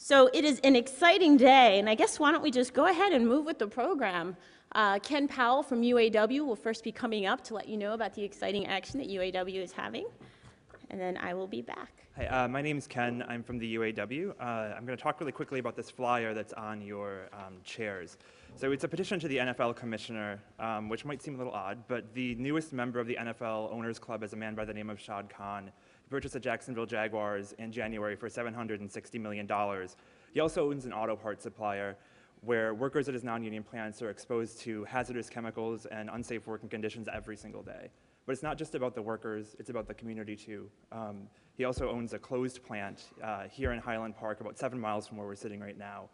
So it is an exciting day, and I guess why don't we just go ahead and move with the program. Ken Powell from UAW will first be coming up to let you know about the exciting action that UAW is having, and then I will be back. Hi, my name is Ken. I'm from the UAW. I'm going to talk really quickly about this flyer that's on your chairs. So it's a petition to the NFL commissioner, which might seem a little odd, but the newest member of the NFL Owners Club is a man by the name of Shad Khan. He purchased the Jacksonville Jaguars in January for $760 million. He also owns an auto parts supplier where workers at his non-union plants are exposed to hazardous chemicals and unsafe working conditions every single day. But it's not just about the workers, it's about the community too. He also owns a closed plant here in Highland Park, about 7 miles from where we're sitting right now.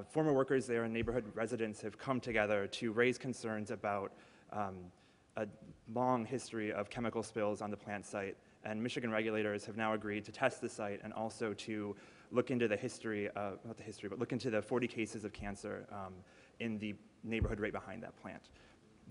Former workers there and neighborhood residents have come together to raise concerns about a long history of chemical spills on the plant site, and Michigan regulators have now agreed to test the site and also to look into the history, not the history, but look into the 40 cases of cancer in the neighborhood right behind that plant.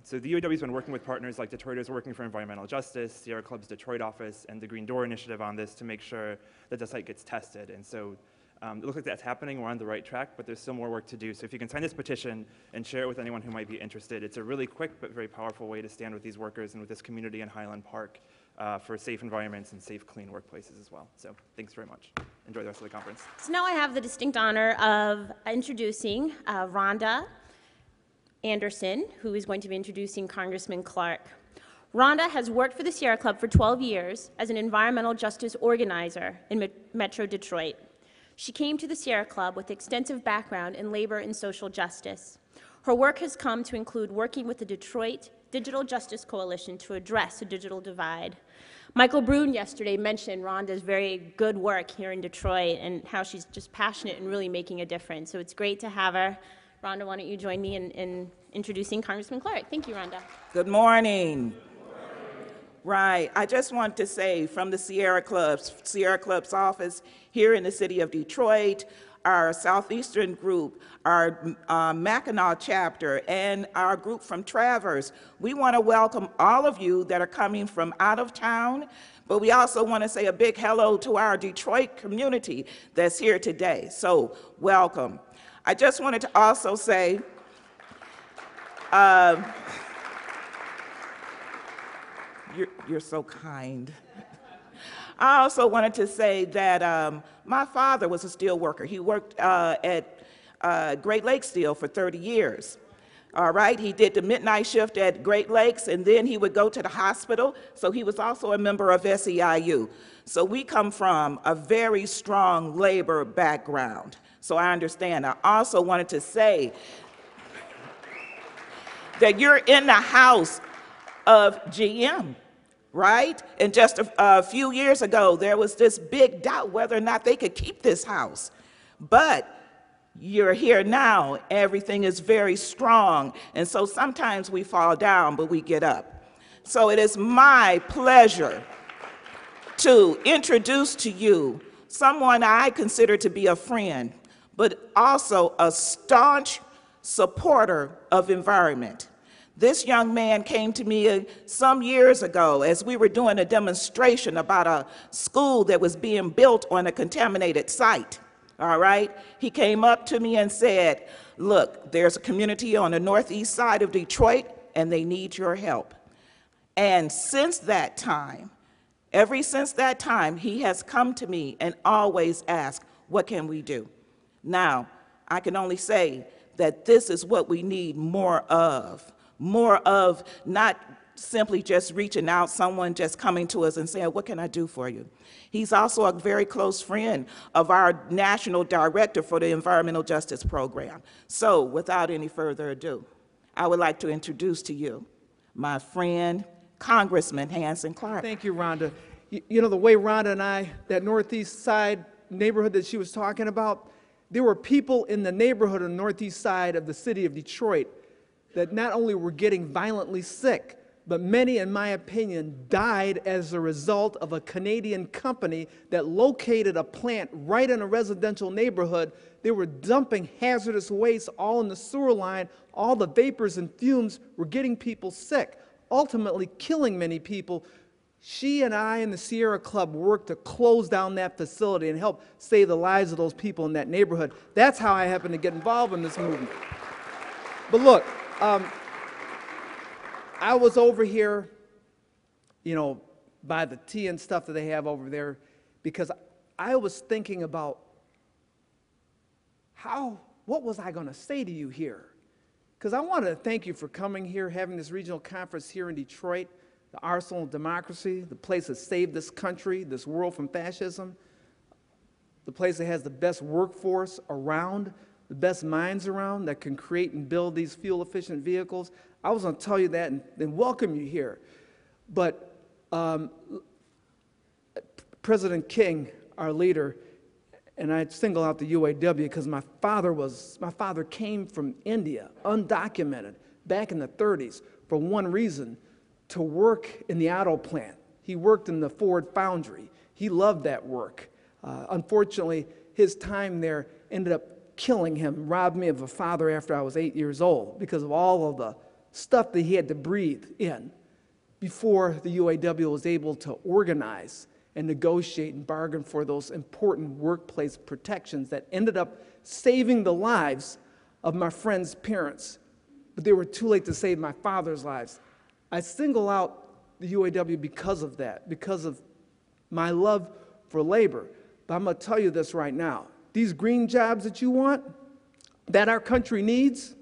So the UAW has been working with partners like Detroiters Working for Environmental Justice, Sierra Club's Detroit office, and the Green Door Initiative on this to make sure that the site gets tested. And so it looks like that's happening. We're on the right track, but there's still more work to do. So if you can sign this petition and share it with anyone who might be interested, it's a really quick but very powerful way to stand with these workers and with this community in Highland Park for safe environments and safe, clean workplaces as well. So thanks very much. Enjoy the rest of the conference. So now I have the distinct honor of introducing Rhonda Anderson, who is going to be introducing Congressman Clarke. Rhonda has worked for the Sierra Club for 12 years as an environmental justice organizer in Metro Detroit. She came to the Sierra Club with extensive background in labor and social justice. Her work has come to include working with the Detroit Digital Justice Coalition to address the digital divide. Michael Brune yesterday mentioned Rhonda's very good work here in Detroit and how she's just passionate and really making a difference. So it's great to have her. Rhonda, why don't you join me in introducing Congressman Clarke? Thank you, Rhonda. Good morning. Right, I just want to say from the Sierra Club's office here in the city of Detroit, our Southeastern group, our Mackinac chapter, and our group from Traverse, we want to welcome all of you that are coming from out of town, but we also want to say a big hello to our Detroit community that's here today. So, welcome. I just wanted to also say, you're so kind. I also wanted to say that my father was a steel worker. He worked at Great Lakes Steel for 30 years. All right, he did the midnight shift at Great Lakes, and then he would go to the hospital. So he was also a member of SEIU. So we come from a very strong labor background. So I understand. I also wanted to say that you're in the house of GM, right? And just a few years ago, there was this big doubt whether or not they could keep this house. But you're here now, everything is very strong. And so sometimes we fall down, but we get up. So it is my pleasure to introduce to you someone I consider to be a friend, but also a staunch supporter of environment. This young man came to me some years ago as we were doing a demonstration about a school that was being built on a contaminated site, all right? He came up to me and said, look, there's a community on the northeast side of Detroit and they need your help. And since that time, ever since that time, he has come to me and always asked, what can we do? Now, I can only say that this is what we need more of not simply just reaching out, someone just coming to us and saying, what can I do for you? He's also a very close friend of our national director for the Environmental Justice Program. So without any further ado, I would like to introduce to you my friend, Congressman Hansen Clarke. Thank you, Rhonda. You know, the way Rhonda and I, that northeast side neighborhood that she was talking about, there were people in the neighborhood on the northeast side of the city of Detroit that not only were getting violently sick, but many, in my opinion, died as a result of a Canadian company that located a plant right in a residential neighborhood. They were dumping hazardous waste all in the sewer line. All the vapors and fumes were getting people sick, ultimately killing many people. She and I and the Sierra Club worked to close down that facility and help save the lives of those people in that neighborhood. That's how I happened to get involved in this movement. But look, I was over here, by the tea and stuff that they have over there, because I was thinking about what was I going to say to you here? Because I wanted to thank you for coming here, having this regional conference here in Detroit, the arsenal of democracy, the place that saved this country, this world from fascism, the place that has the best workforce around, the best minds around that can create and build these fuel-efficient vehicles. I was going to tell you that and welcome you here. But President King, our leader, and I single out the UAW because my father came from India, undocumented, back in the 30s, for one reason, to work in the auto plant. He worked in the Ford foundry. He loved that work. Unfortunately, his time there ended up killing him, robbed me of a father after I was 8 years old because of all of the stuff that he had to breathe in before the UAW was able to organize and negotiate and bargain for those important workplace protections that ended up saving the lives of my friend's parents. But they were too late to save my father's lives. I single out the UAW because of that, because of my love for labor. But I'm going to tell you this right now. These green jobs that you want, that our country needs,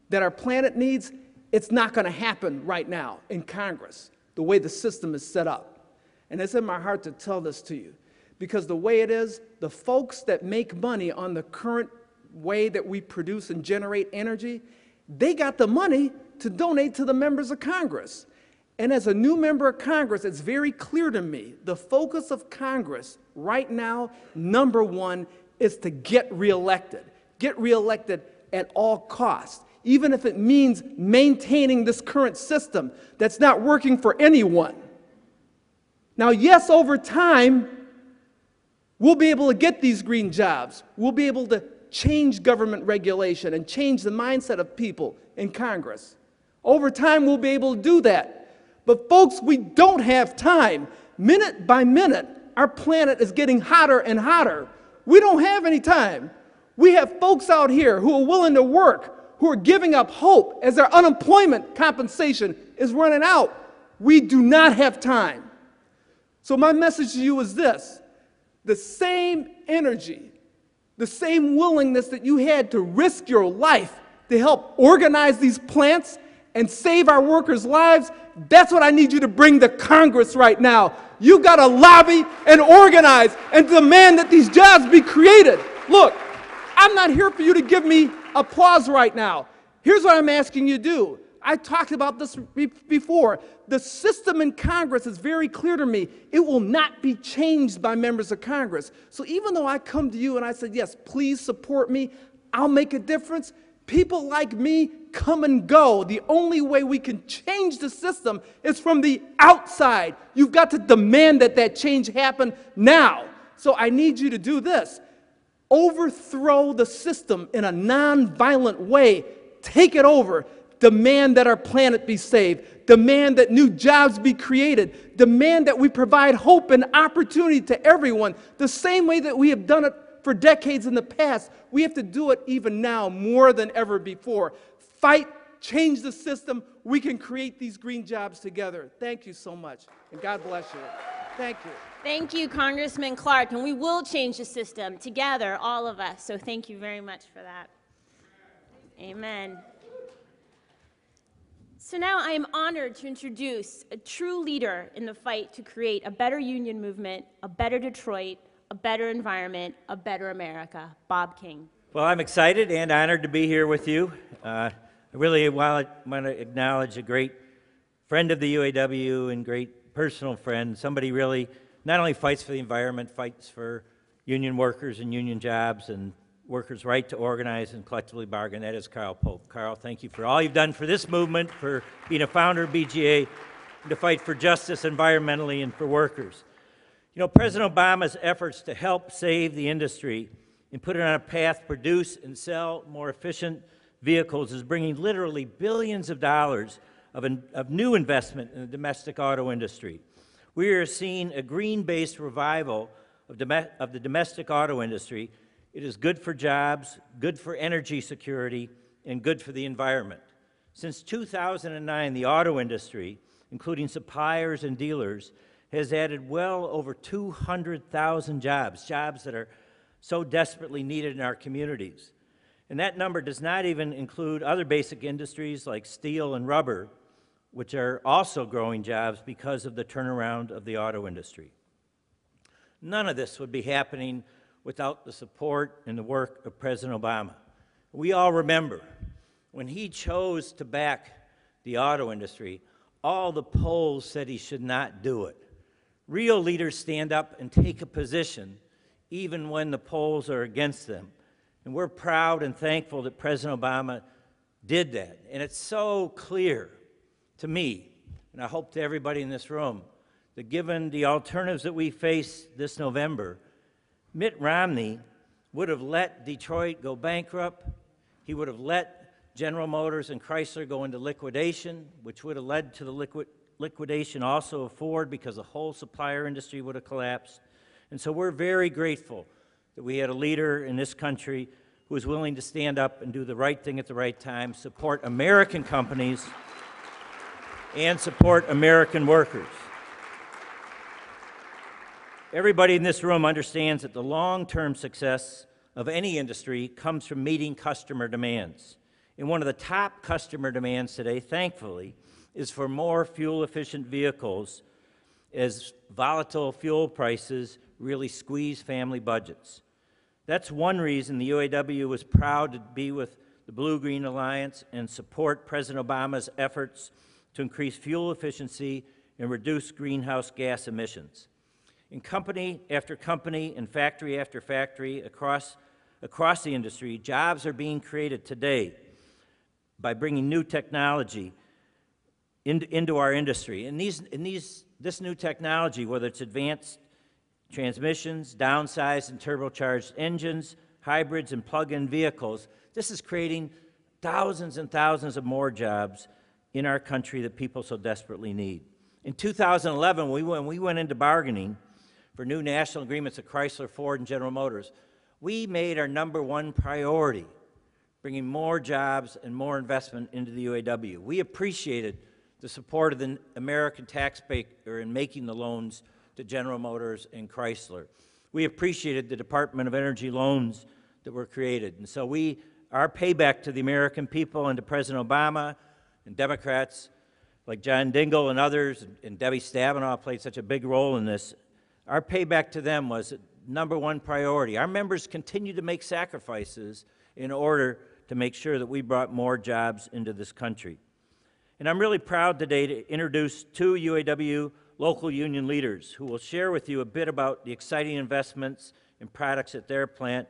that our planet needs, it's not going to happen right now in Congress, the way the system is set up. And it's in my heart to tell this to you, because the way it is, the folks that make money on the current way that we produce and generate energy, they got the money to donate to the members of Congress. And as a new member of Congress, it's very clear to me, the focus of Congress right now, number one, is to get reelected. Get reelected at all costs, even if it means maintaining this current system that's not working for anyone. Now, yes, over time, we'll be able to get these green jobs. We'll be able to change government regulation and change the mindset of people in Congress. Over time, we'll be able to do that. But folks, we don't have time. Minute by minute, our planet is getting hotter and hotter. We don't have any time. We have folks out here who are willing to work, who are giving up hope as their unemployment compensation is running out. We do not have time. So my message to you is this: the same energy, the same willingness that you had to risk your life to help organize these plants and save our workers' lives, that's what I need you to bring to Congress right now. You got to lobby and organize and demand that these jobs be created. Look, I'm not here for you to give me applause right now. Here's what I'm asking you to do. I talked about this before. The system in Congress is very clear to me. It will not be changed by members of Congress. So even though I come to you and I said, yes, please support me, I'll make a difference, people like me come and go. The only way we can change the system is from the outside. You've got to demand that that change happen now. So I need you to do this. Overthrow the system in a nonviolent way. Take it over. Demand that our planet be saved. Demand that new jobs be created. Demand that we provide hope and opportunity to everyone. The same way that we have done it for decades in the past, we have to do it even now more than ever before. Fight, change the system. We can create these green jobs together. Thank you so much, and God bless you. Thank you. Thank you, Congressman Clarke, and we will change the system together, all of us. So thank you very much for that. Amen. So now I am honored to introduce a true leader in the fight to create a better union movement, a better Detroit, a better environment, a better America, Bob King. Well, I'm excited and honored to be here with you. I really want to acknowledge a great friend of the UAW and great personal friend, somebody really not only fights for the environment, fights for union workers and union jobs and workers' right to organize and collectively bargain. That is Carl Pope. Carl, thank you for all you've done for this movement, for being a founder of BGA, and to fight for justice environmentally and for workers. You know, President Obama's efforts to help save the industry and put it on a path to produce and sell more efficient vehicles is bringing literally billions of dollars of new investment in the domestic auto industry. We are seeing a green-based revival of the domestic auto industry. It is good for jobs, good for energy security, and good for the environment. Since 2009, the auto industry, including suppliers and dealers, has added well over 200,000 jobs that are so desperately needed in our communities. And that number does not even include other basic industries like steel and rubber, which are also growing jobs because of the turnaround of the auto industry. None of this would be happening without the support and the work of President Obama. We all remember when he chose to back the auto industry, all the polls said he should not do it. Real leaders stand up and take a position even when the polls are against them. And we're proud and thankful that President Obama did that. And it's so clear to me, and I hope to everybody in this room, that given the alternatives that we face this November, Mitt Romney would have let Detroit go bankrupt. He would have let General Motors and Chrysler go into liquidation, which would have led to the liquidation also of Ford, because the whole supplier industry would have collapsed. And so we're very grateful that we had a leader in this country who was willing to stand up and do the right thing at the right time, support American companies, and support American workers. Everybody in this room understands that the long-term success of any industry comes from meeting customer demands. And one of the top customer demands today, thankfully, is for more fuel-efficient vehicles as volatile fuel prices really squeeze family budgets. That's one reason the UAW was proud to be with the Blue-Green Alliance and support President Obama's efforts to increase fuel efficiency and reduce greenhouse gas emissions. In company after company and factory after factory across the industry, jobs are being created today by bringing new technology into our industry. And this new technology, whether it's advanced transmissions, downsized and turbocharged engines, hybrids and plug-in vehicles, this is creating thousands and thousands of more jobs in our country that people so desperately need. In 2011, when we went into bargaining for new national agreements at Chrysler, Ford, and General Motors, we made our #1 priority bringing more jobs and more investment into the UAW. We appreciated the support of the American taxpayer in making the loans to General Motors and Chrysler. We appreciated the Department of Energy loans that were created. And so our payback to the American people and to President Obama and Democrats like John Dingell and others, and Debbie Stabenow played such a big role in this, our payback to them was #1 priority. Our members continue to make sacrifices in order to make sure that we brought more jobs into this country. And I'm really proud today to introduce 2 UAW local union leaders who will share with you a bit about the exciting investments and products at their plant.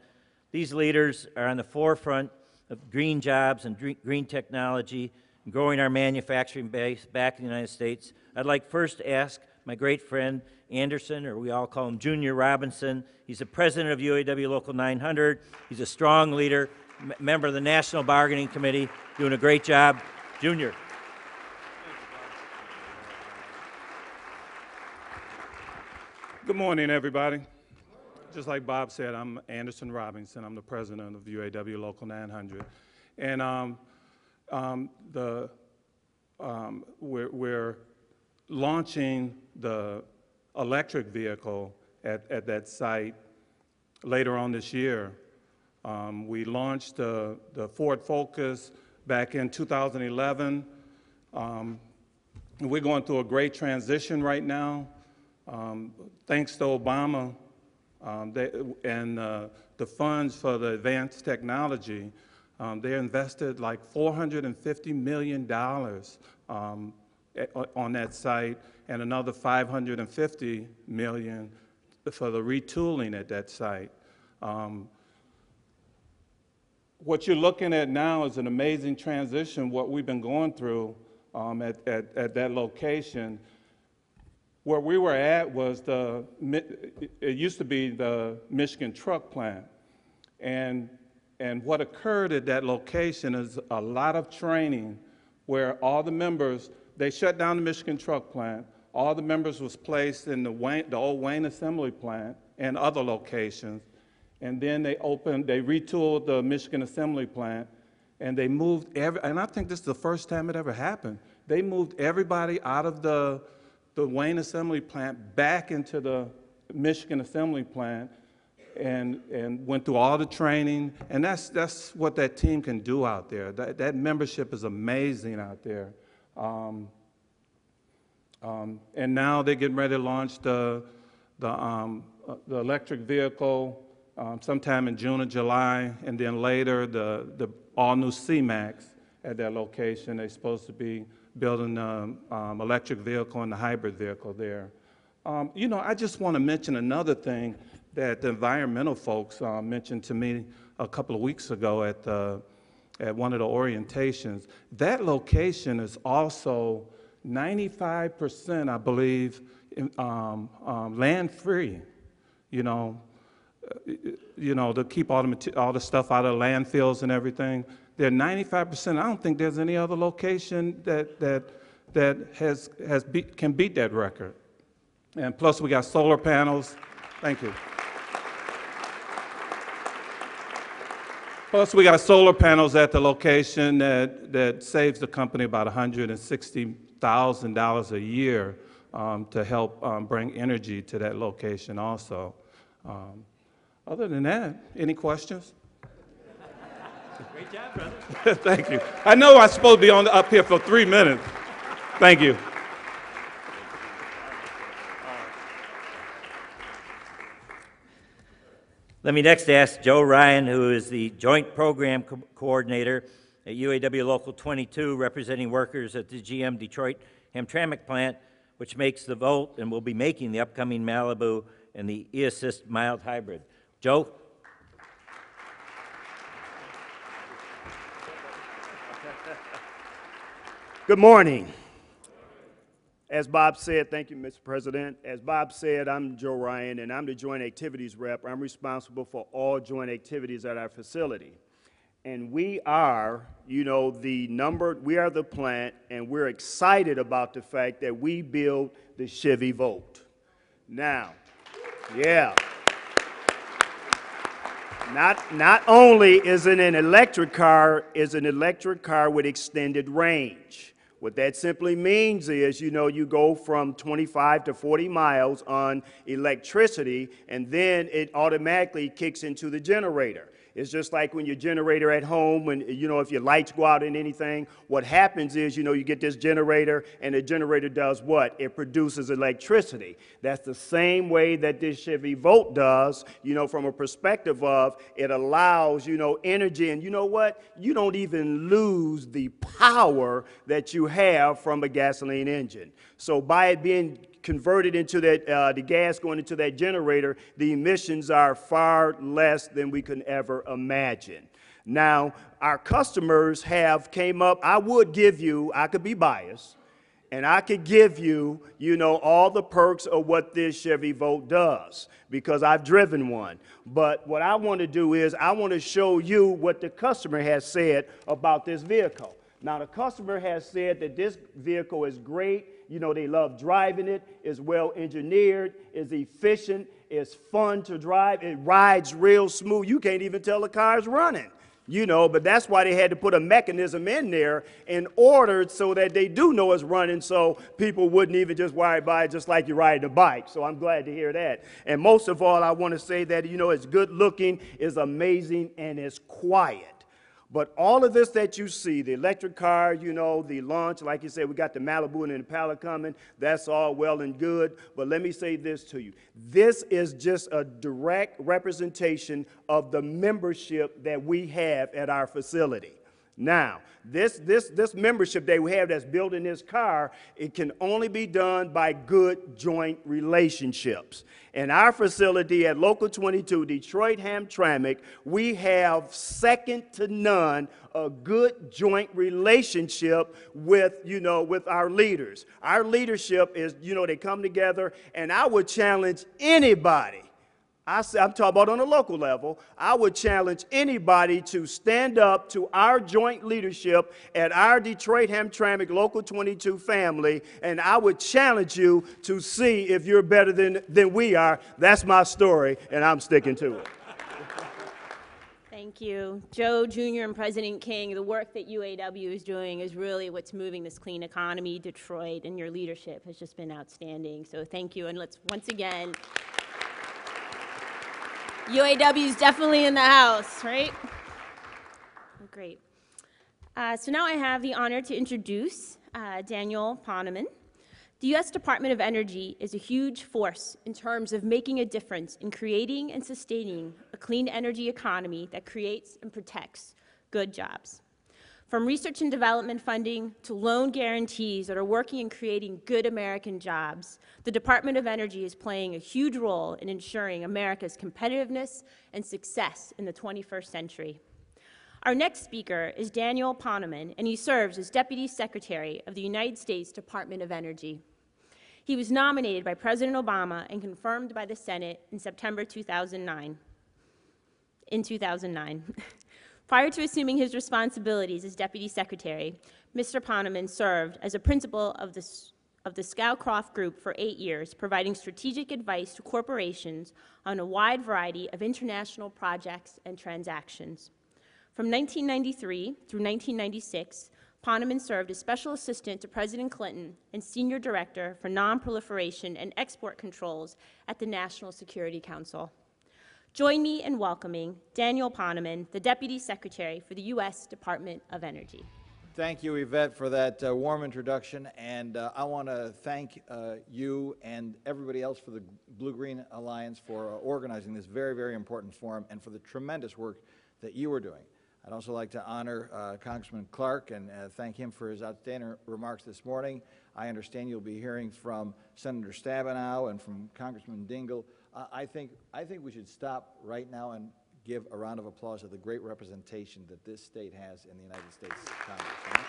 These leaders are on the forefront of green jobs and green technology and growing our manufacturing base back in the United States. I'd like first to ask my great friend Anderson, or we all call him Junior Robinson. He's the president of UAW Local 900. He's a strong leader, member of the National Bargaining Committee, doing a great job. Junior. Good morning, everybody. Just like Bob said, I'm Anderson Robinson. I'm the president of UAW Local 900. And we're launching the electric vehicle at that site later on this year. We launched the Ford Focus back in 2011. We're going through a great transition right now. Thanks to Obama and the funds for the advanced technology, they invested like $450 million on that site, and another $550 million for the retooling at that site. What you're looking at now is an amazing transition, what we've been going through at that location. Where we were at was it used to be the Michigan truck plant. And what occurred at that location is a lot of training where all the members, they shut down the Michigan truck plant. all the members was placed in the old Wayne Assembly Plant and other locations. And then they retooled the Michigan Assembly Plant, and they moved and I think this is the first time it ever happened. They moved everybody out of the Wayne Assembly Plant back into the Michigan Assembly Plant and went through all the training. And that's what that team can do out there. That membership is amazing out there. And now they're getting ready to launch the electric vehicle sometime in June or July, and then later the all-new C-Max at that location. They're supposed to be building the electric vehicle and the hybrid vehicle there. You know, I just want to mention another thing that the environmental folks mentioned to me a couple of weeks ago at one of the orientations. That location is also 95%, I believe, land-free. You know, to keep all the stuff out of landfills and everything. They're 95%. I don't think there's any other location that can beat that record. And plus, we got solar panels. Thank you. Plus, we got solar panels at the location that saves the company about $160,000 a year to help bring energy to that location also. Other than that, any questions? Great job, brother. Thank you. I know I'm supposed to be up here for 3 minutes. Thank you. Let me next ask Joe Ryan, who is the Joint Program Coordinator at UAW Local 22, representing workers at the GM Detroit Hamtramck plant, which makes the Volt and will be making the upcoming Malibu and the e-Assist mild hybrid. Joe? Good morning. As Bob said, thank you, Mr. President. As Bob said, I'm Joe Ryan, and I'm the Joint Activities Rep. I'm responsible for all joint activities at our facility. And we are, we are the plant, and we're excited about the fact that we build the Chevy Volt. Now, yeah. Not only is it an electric car, it's an electric car with extended range. What that simply means is, you go from 25 to 40 miles on electricity, and then it automatically kicks into the generator. It's just like when your generator at home, when, if your lights go out and anything, what happens is, you get this generator, and the generator does what? It produces electricity. That's the same way that this Chevy Volt does, from a perspective of it allows, energy. And you know what? You don't even lose the power that you have from a gasoline engine. So by it being converted into that, the gas going into that generator, the emissions are far less than we can ever imagine. Now, our customers have came up, I could be biased, and I could give you, all the perks of what this Chevy Volt does, because I've driven one. But what I want to do is I want to show you what the customer has said about this vehicle. Now, the customer has said that this vehicle is great. They love driving it. It's well engineered. It's efficient. It's fun to drive. It rides real smooth. You can't even tell the car's running, but that's why they had to put a mechanism in there in order so that they do know it's running, so people wouldn't even just ride by it just like you're riding a bike. So I'm glad to hear that. And most of all, I want to say that, it's good looking, it's amazing, and it's quiet. But all of this that you see, the electric car, the launch, like you said, we got the Malibu and the Impala coming. That's all well and good. But let me say this to you. This is just a direct representation of the membership that we have at our facility. Now, this membership that we have that's built in this car, it can only be done by good joint relationships. In our facility at Local 22, Detroit Hamtramck, we have second to none a good joint relationship with, with our leaders. Our leadership is, they come together, and I would challenge anybody I'm talking about on a local level. I would challenge anybody to stand up to our joint leadership at our Detroit-Hamtramck Local 22 family, and I would challenge you to see if you're better than we are. That's my story, and I'm sticking to it. Thank you. Joe Jr. and President King, the work that UAW is doing is really what's moving this clean economy, Detroit, and your leadership has just been outstanding. So thank you, and let's once again, UAW is definitely in the house, right? Great. So now I have the honor to introduce Daniel Poneman. The U.S. Department of Energy is a huge force in terms of making a difference in creating and sustaining a clean energy economy that creates and protects good jobs. From research and development funding to loan guarantees that are working in creating good American jobs, the Department of Energy is playing a huge role in ensuring America's competitiveness and success in the 21st century. Our next speaker is Daniel Poneman, and he serves as Deputy Secretary of the United States Department of Energy. He was nominated by President Obama and confirmed by the Senate in September 2009. Prior to assuming his responsibilities as Deputy Secretary, Mr. Poneman served as a principal of the Scowcroft Group for 8 years, providing strategic advice to corporations on a wide variety of international projects and transactions. From 1993 through 1996, Poneman served as Special Assistant to President Clinton and Senior Director for Non-Proliferation and Export Controls at the National Security Council. Join me in welcoming Daniel Poneman, the Deputy Secretary for the U.S. Department of Energy. Thank you, Yvette, for that warm introduction, and I want to thank you and everybody else for the Blue-Green Alliance for organizing this very, very important forum and for the tremendous work that you are doing. I'd also like to honor Congressman Clarke and thank him for his outstanding remarks this morning. I understand you'll be hearing from Senator Stabenow and from Congressman Dingell. I think we should stop right now and give a round of applause to the great representation that this state has in the United States Congress. Right?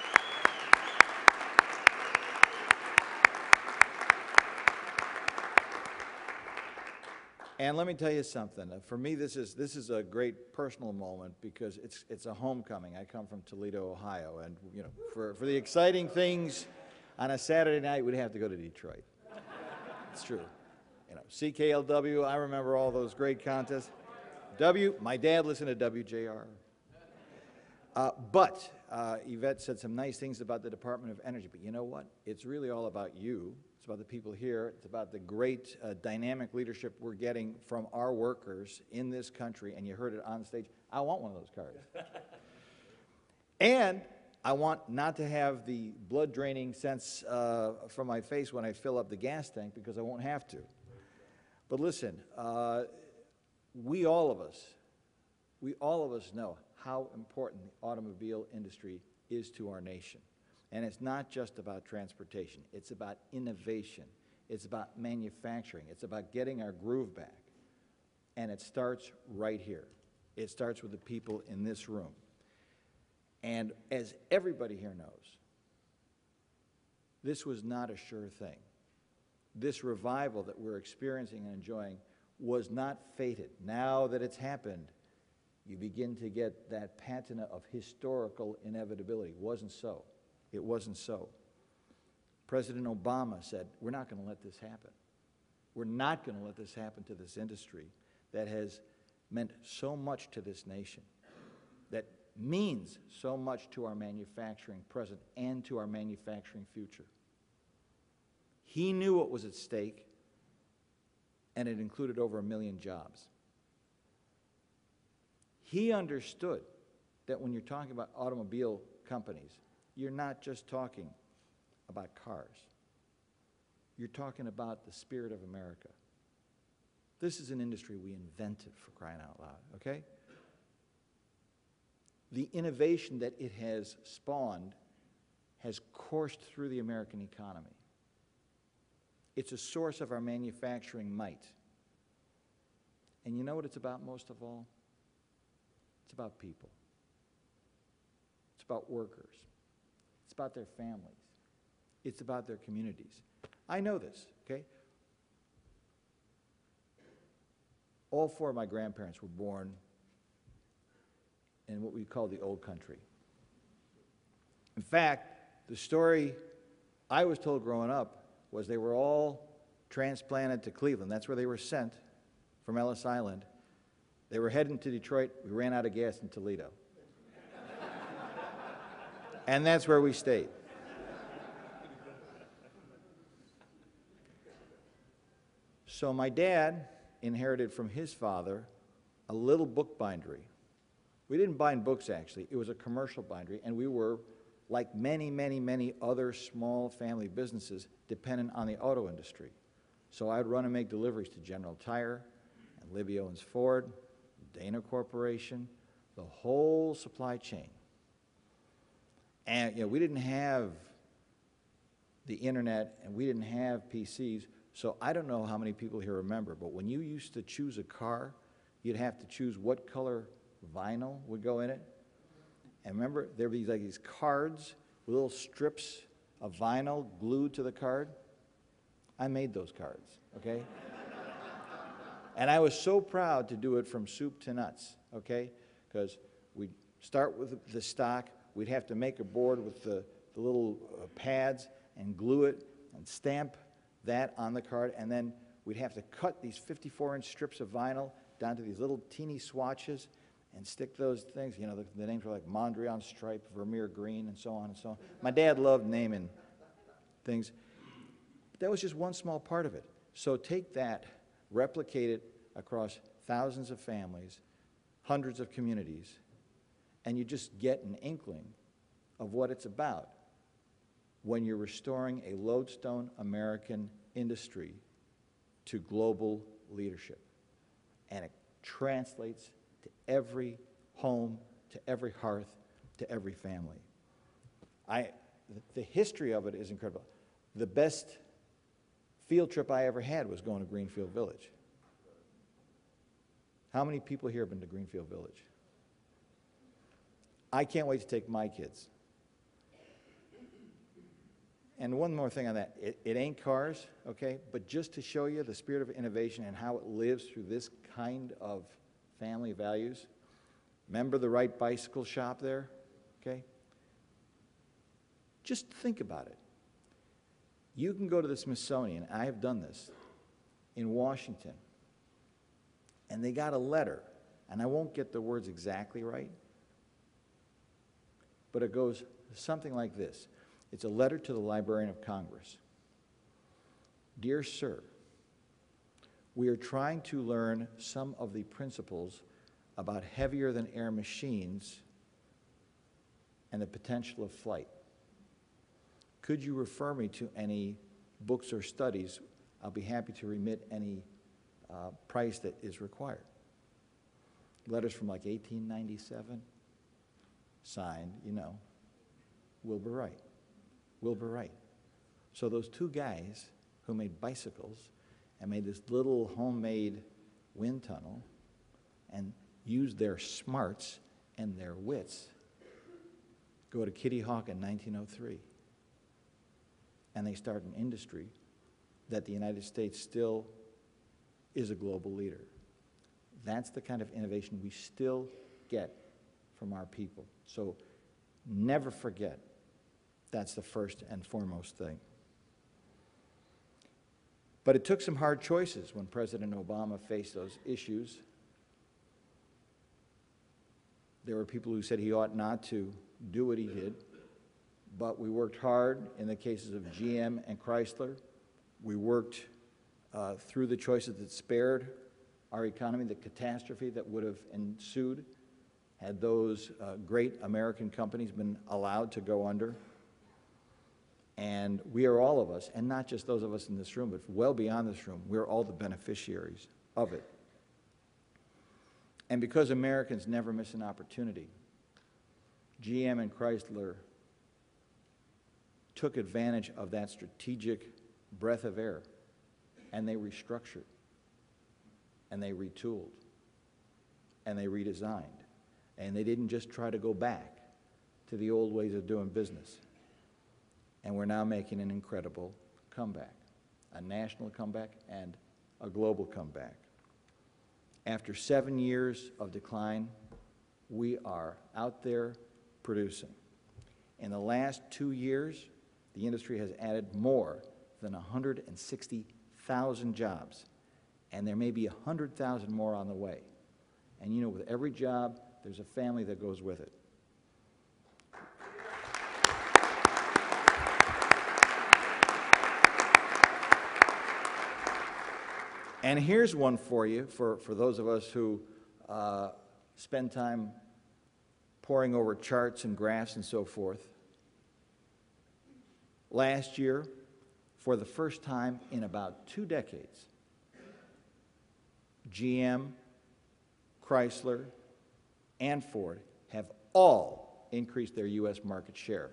And let me tell you something. For me, this is a great personal moment because it's a homecoming. I come from Toledo, Ohio, and you know, for the exciting things on a Saturday night, we'd have to go to Detroit. It's true. You know, CKLW. I remember all those great contests. My dad listened to WJR. But Yvette said some nice things about the Department of Energy. But you know what? It's really all about you. It's about the people here. It's about the great dynamic leadership we're getting from our workers in this country. And you heard it on stage. I want one of those cards. And I want not to have the blood-draining sense from my face when I fill up the gas tank because I won't have to. But listen, we all of us know how important the automobile industry is to our nation. And it's not just about transportation. It's about innovation. It's about manufacturing. It's about getting our groove back. And it starts right here. It starts with the people in this room. And as everybody here knows, this was not a sure thing. This revival that we're experiencing and enjoying was not fated. Now that it's happened, you begin to get that patina of historical inevitability. It wasn't so. It wasn't so. President Obama said, we're not going to let this happen. We're not going to let this happen to this industry that has meant so much to this nation, that means so much to our manufacturing present and to our manufacturing future. He knew what was at stake, and it included over 1 million jobs. He understood that when you're talking about automobile companies, you're not just talking about cars. You're talking about the spirit of America. This is an industry we invented, for crying out loud, okay? The innovation that it has spawned has coursed through the American economy. It's a source of our manufacturing might. And you know what it's about most of all? It's about people. It's about workers. It's about their families. It's about their communities. I know this, okay? all four of my grandparents were born in what we call the old country. In fact, the story I was told growing up was they were all transplanted to Cleveland. That's where they were sent from Ellis Island. They were heading to Detroit. We ran out of gas in Toledo. And that's where we stayed. So my dad inherited from his father a little book bindery. We didn't bind books, actually. It was a commercial bindery, and we were, like many, many, many other small family businesses, dependent on the auto industry. So I'd run and make deliveries to General Tire, and Libby Owens Ford, Dana Corporation, the whole supply chain. And we didn't have the internet, and we didn't have PCs, so I don't know how many people here remember, but when you used to choose a car, you'd have to choose what color vinyl would go in it. And remember, there would be like these cards with little strips of vinyl glued to the card. I made those cards, okay? And I was so proud to do it from soup to nuts, okay? Because we'd start with the stock, we'd have to make a board with the little pads and glue it and stamp that on the card, and then we'd have to cut these 54-inch strips of vinyl down to these little teeny swatches and stick those things. You know, the names were like Mondrian Stripe, Vermeer Green, and so on and so on. My dad loved naming things. But that was just one small part of it. So take that, replicate it across thousands of families, hundreds of communities, and you just get an inkling of what it's about when you're restoring a lodestone American industry to global leadership. And it translates to every home, to every hearth, to every family. The history of it is incredible. The best field trip I ever had was going to Greenfield Village. How many people here have been to Greenfield Village? I can't wait to take my kids. And one more thing on that, it ain't cars, okay, but just to show you the spirit of innovation and how it lives through this kind of family values. Remember the Wright Bicycle Shop there, okay? Just think about it. You can go to the Smithsonian, I have done this, in Washington, and they got a letter, and I won't get the words exactly right, but it goes something like this. It's a letter to the Librarian of Congress. Dear Sir, we are trying to learn some of the principles about heavier-than-air machines and the potential of flight. Could you refer me to any books or studies? I'll be happy to remit any price that is required. Letters from like 1897, signed, Wilbur Wright. Wilbur Wright. So those two guys who made bicycles and made this little homemade wind tunnel and used their smarts and their wits go to Kitty Hawk in 1903. And they start an industry that the United States still is a global leader. That's the kind of innovation we still get from our people. So never forget, that's the first and foremost thing. But it took some hard choices when President Obama faced those issues. There were people who said he ought not to do what he did, but we worked hard in the cases of GM and Chrysler. We worked through the choices that spared our economy, the catastrophe that would have ensued had those great American companies been allowed to go under. And we are all of us, and not just those of us in this room, but well beyond this room, we're all the beneficiaries of it. And because Americans never miss an opportunity, GM and Chrysler took advantage of that strategic breath of air, and they restructured, and they retooled, and they redesigned. And they didn't just try to go back to the old ways of doing business. And we're now making an incredible comeback, a national comeback and a global comeback. After 7 years of decline, we are out there producing. In the last 2 years, the industry has added more than 160,000 jobs, and there may be 100,000 more on the way. And you know, with every job, there's a family that goes with it. And here's one for you, for those of us who spend time poring over charts and graphs and so forth. Last year, for the first time in about 2 decades, GM, Chrysler, and Ford have all increased their U.S. market share.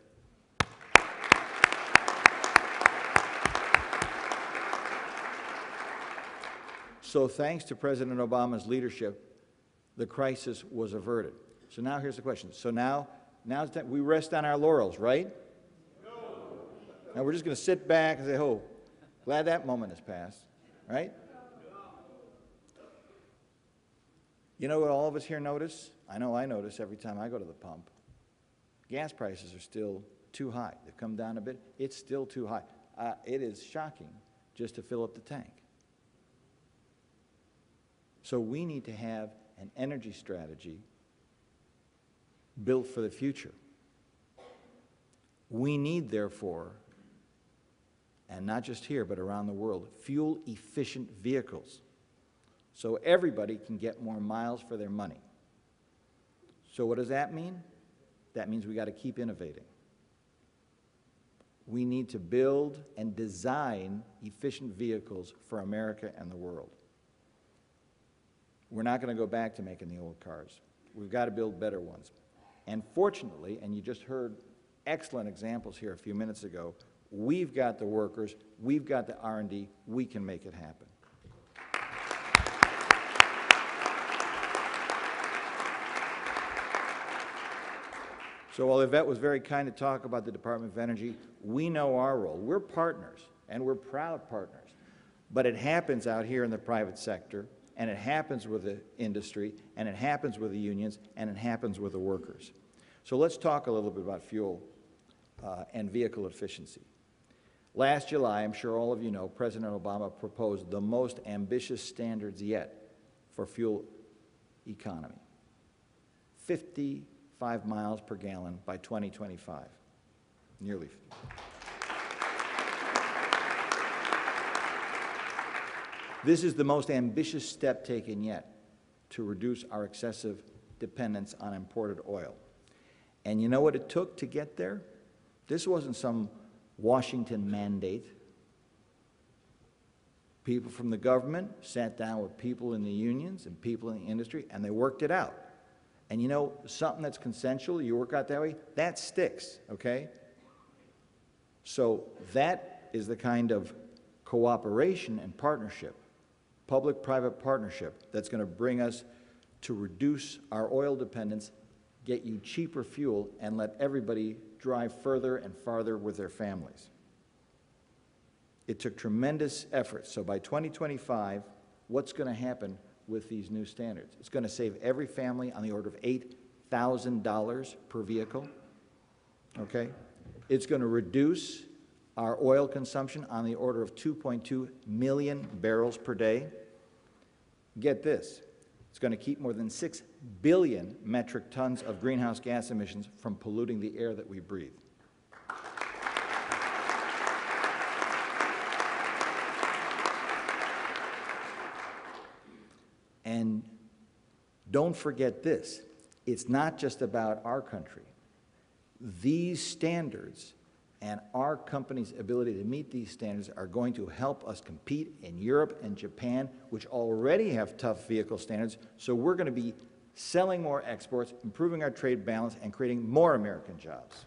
So thanks to President Obama's leadership, the crisis was averted. So now here's the question. So now's the time. We rest on our laurels, right? No. Now we're just going to sit back and say, oh, glad that moment has passed, right? You know what all of us here notice? I know I notice every time I go to the pump. Gas prices are still too high. They've come down a bit. It's still too high. It is shocking just to fill up the tank. So we need to have an energy strategy built for the future. We need, therefore, and not just here, but around the world, fuel-efficient vehicles so everybody can get more miles for their money. So what does that mean? That means we got to keep innovating. We need to build and design efficient vehicles for America and the world. We're not going to go back to making the old cars. We've got to build better ones. And fortunately, and you just heard excellent examples here a few minutes ago, we've got the workers, we've got the R&D, we can make it happen. So while Yvette was very kind to talk about the Department of Energy, we know our role. We're partners, and we're proud partners. But it happens out here in the private sector, and it happens with the industry, and it happens with the unions, and it happens with the workers. So let's talk a little bit about fuel and vehicle efficiency. Last July, I'm sure all of you know, President Obama proposed the most ambitious standards yet for fuel economy. 55 miles per gallon by 2025, nearly. This is the most ambitious step taken yet to reduce our excessive dependence on imported oil. And you know what it took to get there? This wasn't some Washington mandate. People from the government sat down with people in the unions and people in the industry, and they worked it out. And you know, something that's consensual, you work out that way, that sticks, okay? So that is the kind of cooperation and partnership, public-private partnership, that's going to bring us to reduce our oil dependence, get you cheaper fuel, and let everybody drive further and farther with their families. It took tremendous effort. So by 2025, what's going to happen with these new standards? It's going to save every family on the order of $8,000 per vehicle, okay? It's going to reduce our oil consumption on the order of 2.2 million barrels per day. Get this, it's going to keep more than 6 billion metric tons of greenhouse gas emissions from polluting the air that we breathe. And don't forget this, it's not just about our country. These standards and our company's ability to meet these standards are going to help us compete in Europe and Japan, which already have tough vehicle standards. So we're going to be selling more exports, improving our trade balance, and creating more American jobs.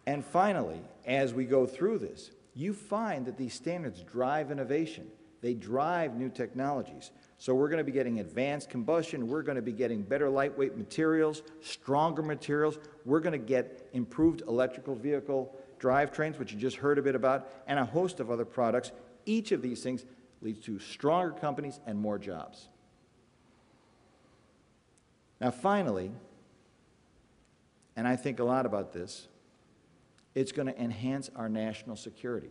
And finally, as we go through this, you find that these standards drive innovation. They drive new technologies. So we're going to be getting advanced combustion. We're going to be getting better lightweight materials, stronger materials. We're going to get improved electrical vehicle drivetrains, which you just heard a bit about, and a host of other products. Each of these things leads to stronger companies and more jobs. Now, finally, and I think a lot about this, it's going to enhance our national security.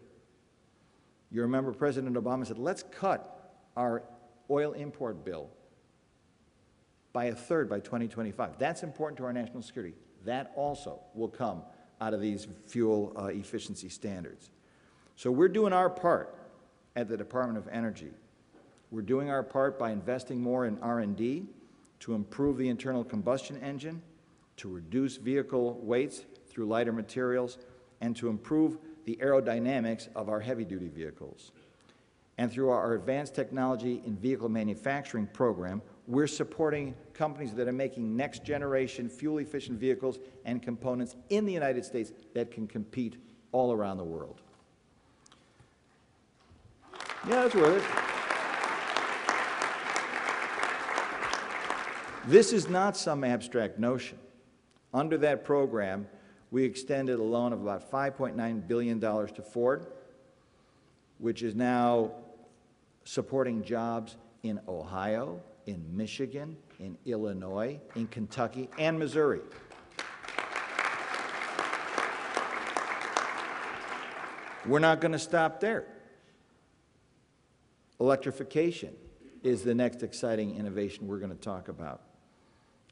You remember President Obama said, let's cut our oil import bill by a third by 2025. That's important to our national security. That also will come out of these fuel efficiency standards. So we're doing our part at the Department of Energy. We're doing our part by investing more in R&D to improve the internal combustion engine, to reduce vehicle weights through lighter materials, and to improve the aerodynamics of our heavy-duty vehicles. And through our Advanced Technology in Vehicle Manufacturing program, we're supporting companies that are making next-generation fuel-efficient vehicles and components in the United States that can compete all around the world. Yeah, that's worth it. This is not some abstract notion. Under that program, we extended a loan of about $5.9 billion to Ford, which is now supporting jobs in Ohio, in Michigan, in Illinois, in Kentucky, and Missouri. We're not going to stop there. Electrification is the next exciting innovation we're going to talk about.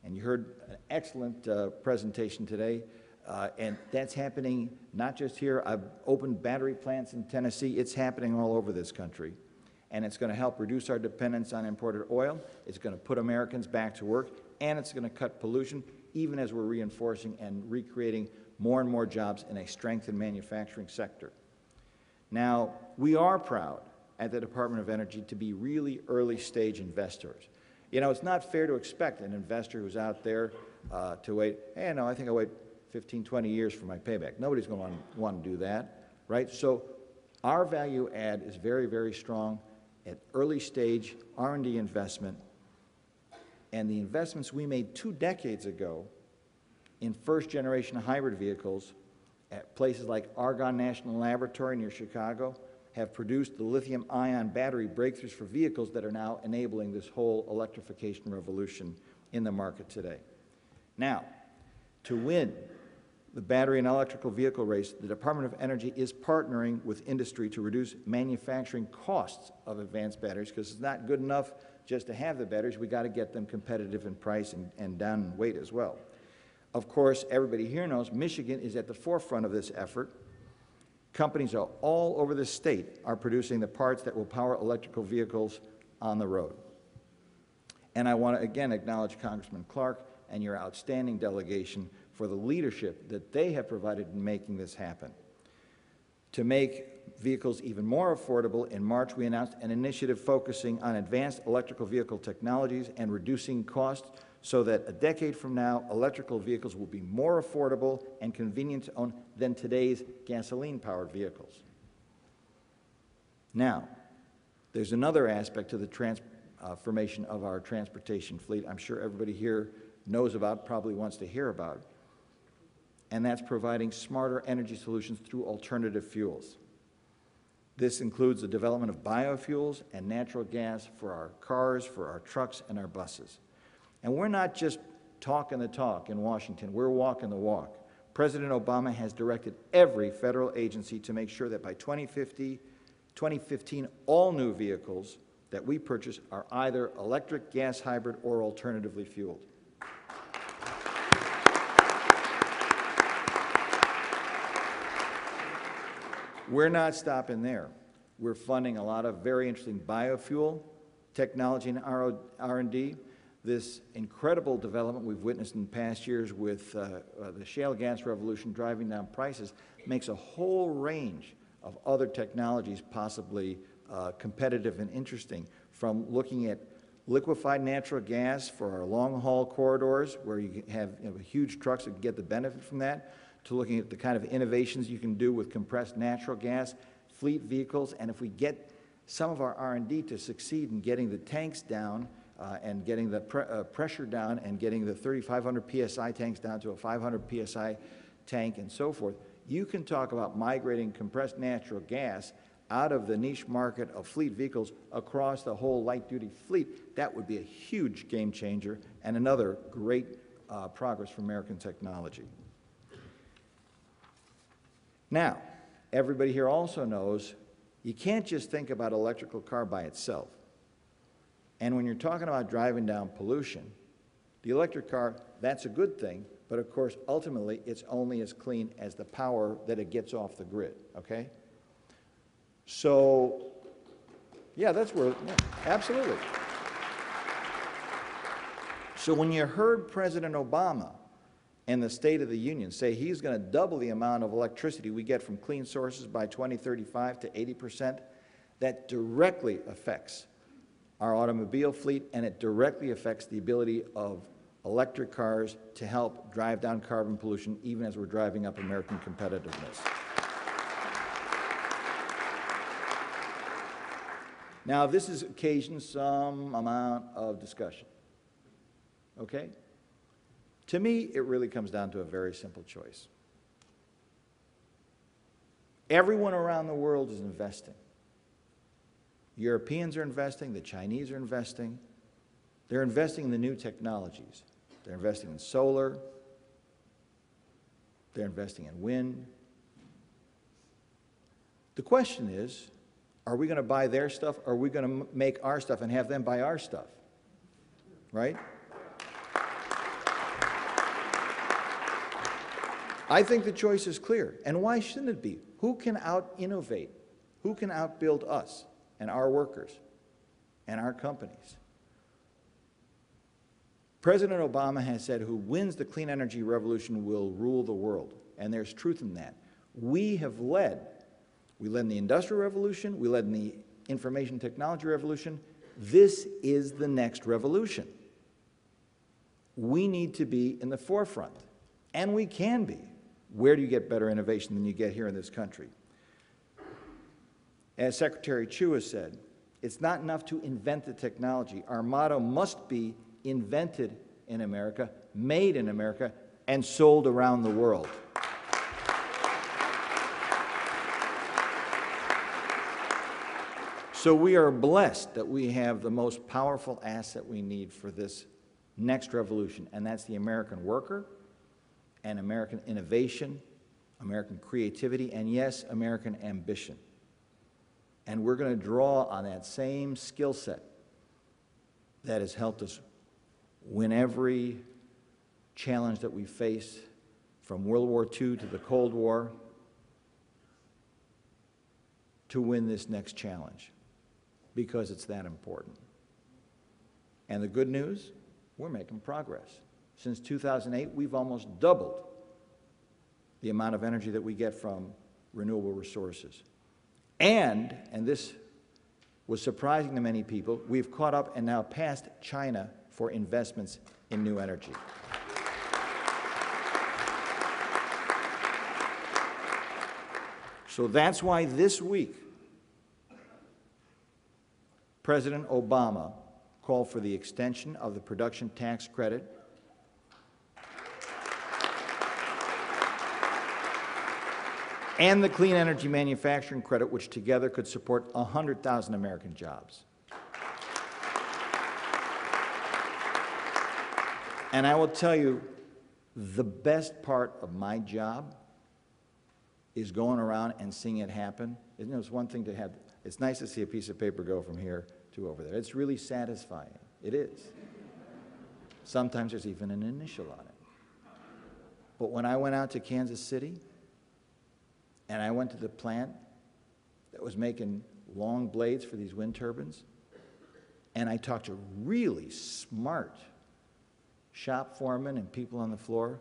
And you heard an excellent presentation today, and that's happening not just here. I've opened battery plants in Tennessee. It's happening all over this country. And it's going to help reduce our dependence on imported oil. It's going to put Americans back to work, and it's going to cut pollution, even as we're reinforcing and recreating more and more jobs in a strengthened manufacturing sector. Now, we are proud at the Department of Energy to be really early-stage investors. You know, it's not fair to expect an investor who's out there to wait, hey, no, I think I'll wait 15, 20 years for my payback. Nobody's going to want to do that, right? So our value add is very, very strong at early stage R&D investment, and the investments we made 2 decades ago in first-generation hybrid vehicles at places like Argonne National Laboratory near Chicago have produced the lithium-ion battery breakthroughs for vehicles that are now enabling this whole electrification revolution in the market today. Now, to win the battery and electrical vehicle race, the Department of Energy is partnering with industry to reduce manufacturing costs of advanced batteries, because it's not good enough just to have the batteries. We got to get them competitive in price and down in weight as well. Of course, everybody here knows Michigan is at the forefront of this effort. Companies all over the state are producing the parts that will power electrical vehicles on the road. And I want to again acknowledge Congressman Clarke and your outstanding delegation for the leadership that they have provided in making this happen. To make vehicles even more affordable, in March we announced an initiative focusing on advanced electrical vehicle technologies and reducing costs so that a decade from now, electrical vehicles will be more affordable and convenient to own than today's gasoline-powered vehicles. Now, there's another aspect to the transformation of our transportation fleet I'm sure everybody here knows about, probably wants to hear about, and that's providing smarter energy solutions through alternative fuels. This includes the development of biofuels and natural gas for our cars, for our trucks, and our buses. And we're not just talking the talk in Washington, we're walking the walk. President Obama has directed every federal agency to make sure that by 2015, all new vehicles that we purchase are either electric, gas hybrid, or alternatively fueled. We're not stopping there. We're funding a lot of very interesting biofuel technology and R&D. This incredible development we've witnessed in past years with the shale gas revolution driving down prices makes a whole range of other technologies possibly competitive and interesting, from looking at liquefied natural gas for our long-haul corridors where you have huge trucks that can get the benefit from that, to looking at the kind of innovations you can do with compressed natural gas, fleet vehicles, and if we get some of our R&D to succeed in getting the tanks down and getting the pressure down and getting the 3,500 PSI tanks down to a 500 PSI tank and so forth, you can talk about migrating compressed natural gas out of the niche market of fleet vehicles across the whole light-duty fleet. That would be a huge game changer and another great progress for American technology. Now, everybody here also knows you can't just think about an electrical car by itself. And when you're talking about driving down pollution, the electric car, that's a good thing, but of course, ultimately, it's only as clean as the power that it gets off the grid, okay? So, yeah, that's where, yeah, absolutely. So when you heard President Obama in the State of the Union say he's going to double the amount of electricity we get from clean sources by 2035 to 80%, that directly affects our automobile fleet, and it directly affects the ability of electric cars to help drive down carbon pollution, even as we're driving up American competitiveness. Now, this has occasioned some amount of discussion, okay? To me, it really comes down to a very simple choice. Everyone around the world is investing. Europeans are investing, the Chinese are investing. They're investing in the new technologies. They're investing in solar. They're investing in wind. The question is, are we going to buy their stuff, or are we going to make our stuff and have them buy our stuff? Right? I think the choice is clear. And why shouldn't it be? Who can out-innovate? Who can outbuild us and our workers and our companies? President Obama has said who wins the clean energy revolution will rule the world, and there's truth in that. We have led. We led in the Industrial Revolution. We led in the Information Technology Revolution. This is the next revolution. We need to be in the forefront, and we can be. Where do you get better innovation than you get here in this country? As Secretary Chu has said, it's not enough to invent the technology. Our motto must be invented in America, made in America, and sold around the world. So we are blessed that we have the most powerful asset we need for this next revolution, and that's the American worker and American innovation, American creativity, and yes, American ambition. And we're going to draw on that same skill set that has helped us win every challenge that we face, from World War II to the Cold War, to win this next challenge, because it's that important. And the good news, we're making progress. Since 2008, we've almost doubled the amount of energy that we get from renewable resources. And this was surprising to many people, we've caught up and now passed China for investments in new energy. So that's why this week, President Obama called for the extension of the production tax credit and the clean energy manufacturing credit, which together could support 100,000 American jobs. And I will tell you, the best part of my job is going around and seeing it happen. You know, it's one thing to have, it's nice to see a piece of paper go from here to over there. It's really satisfying. It is. Sometimes there's even an initial on it. But when I went out to Kansas City, and I went to the plant that was making long blades for these wind turbines, and I talked to really smart shop foremen and people on the floor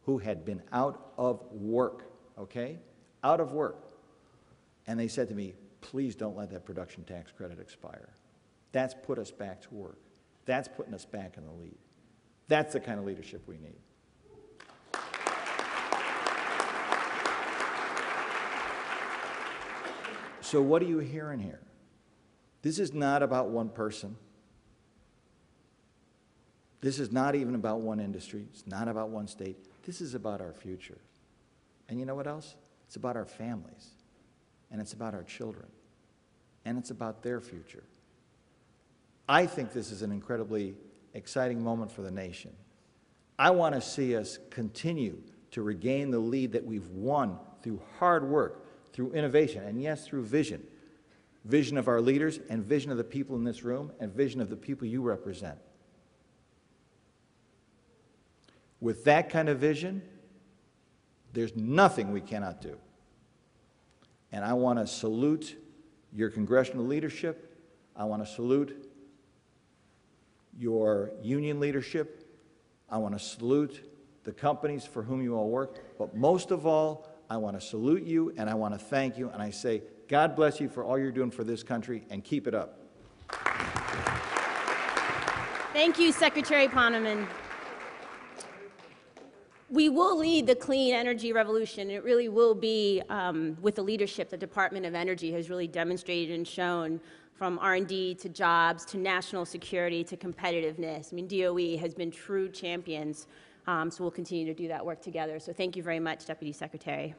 who had been out of work, okay? Out of work. And they said to me, please don't let that production tax credit expire. That's put us back to work. That's putting us back in the lead. That's the kind of leadership we need. So what are you hearing here? This is not about one person. This is not even about one industry. It's not about one state. This is about our future. And you know what else? It's about our families, and it's about our children, and it's about their future. I think this is an incredibly exciting moment for the nation. I want to see us continue to regain the lead that we've won through hard work, through innovation, and yes, through vision. Vision of our leaders, and vision of the people in this room, and vision of the people you represent. With that kind of vision, there's nothing we cannot do. And I want to salute your congressional leadership. I want to salute your union leadership. I want to salute the companies for whom you all work. But most of all, I want to salute you and I want to thank you. And I say, God bless you for all you're doing for this country, and keep it up. Thank you, Secretary Poneman. We will lead the clean energy revolution. It really will be with the leadership the Department of Energy has really demonstrated and shown, from R&D to jobs to national security to competitiveness. I mean, DOE has been true champions, so we'll continue to do that work together. So thank you very much, Deputy Secretary.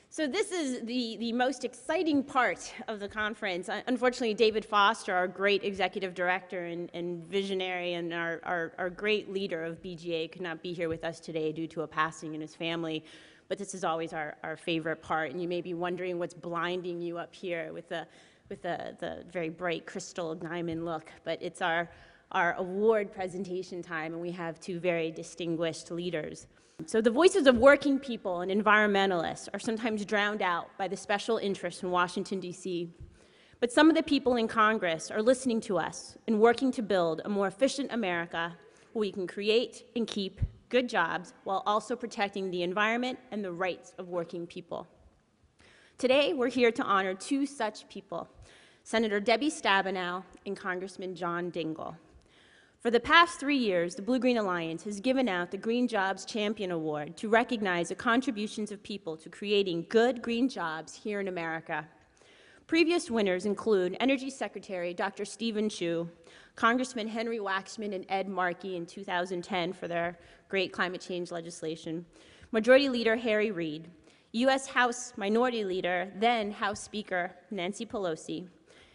So this is the most exciting part of the conference. Unfortunately, David Foster, our great executive director and visionary and our great leader of BGA, could not be here with us today due to a passing in his family. But this is always our favorite part, and you may be wondering what's blinding you up here with the very bright crystal diamond look. But it's our award presentation time, and we have two very distinguished leaders. So the voices of working people and environmentalists are sometimes drowned out by the special interests in Washington, D.C. But some of the people in Congress are listening to us and working to build a more efficient America where we can create and keep good jobs while also protecting the environment and the rights of working people. Today, we're here to honor two such people, Senator Debbie Stabenow and Congressman John Dingell. For the past 3 years, the Blue-Green Alliance has given out the Green Jobs Champion Award to recognize the contributions of people to creating good green jobs here in America. Previous winners include Energy Secretary Dr. Stephen Chu, Congressman Henry Waxman and Ed Markey in 2010 for their great climate change legislation, Majority Leader Harry Reid, U.S. House Minority Leader, then House Speaker Nancy Pelosi.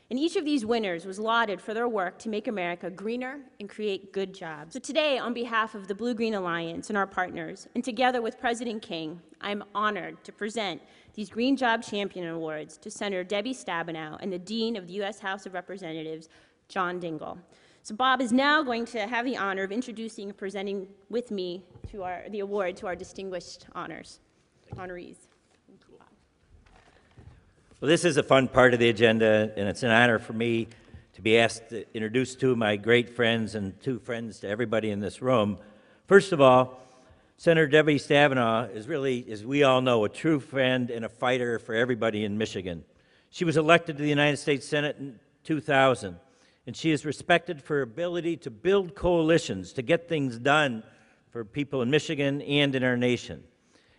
And each of these winners was lauded for their work to make America greener and create good jobs. So today, on behalf of the Blue-Green Alliance and our partners, and together with President King, I'm honored to present these Green Job Champion Awards to Senator Debbie Stabenow and the Dean of the U.S. House of Representatives, John Dingell. So Bob is now going to have the honor of introducing and presenting with me to the award to our distinguished honorees. Well, this is a fun part of the agenda, and it's an honor for me to be asked to introduce two of my great friends and two friends to everybody in this room. First of all, Senator Debbie Stabenow is really, as we all know, a true friend and a fighter for everybody in Michigan. She was elected to the United States Senate in 2000, and she is respected for her ability to build coalitions to get things done for people in Michigan and in our nation.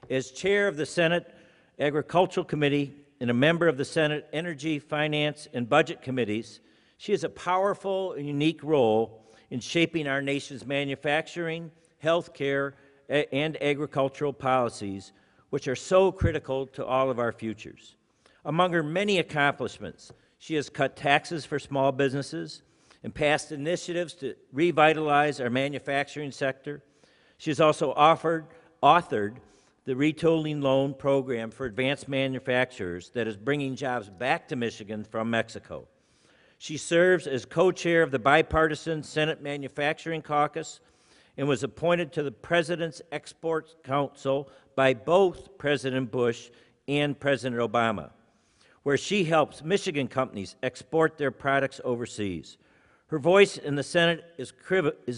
As chair of the Senate Agricultural Committee and a member of the Senate Energy, Finance, and Budget Committees, she has a powerful and unique role in shaping our nation's manufacturing, healthcare, and agricultural policies, which are so critical to all of our futures. Among her many accomplishments, she has cut taxes for small businesses and passed initiatives to revitalize our manufacturing sector. She has also authored the retooling loan program for advanced manufacturers that is bringing jobs back to Michigan from Mexico. She serves as co-chair of the bipartisan Senate Manufacturing Caucus and was appointed to the President's Export Council by both President Bush and President Obama, where she helps Michigan companies export their products overseas. Her voice in the Senate is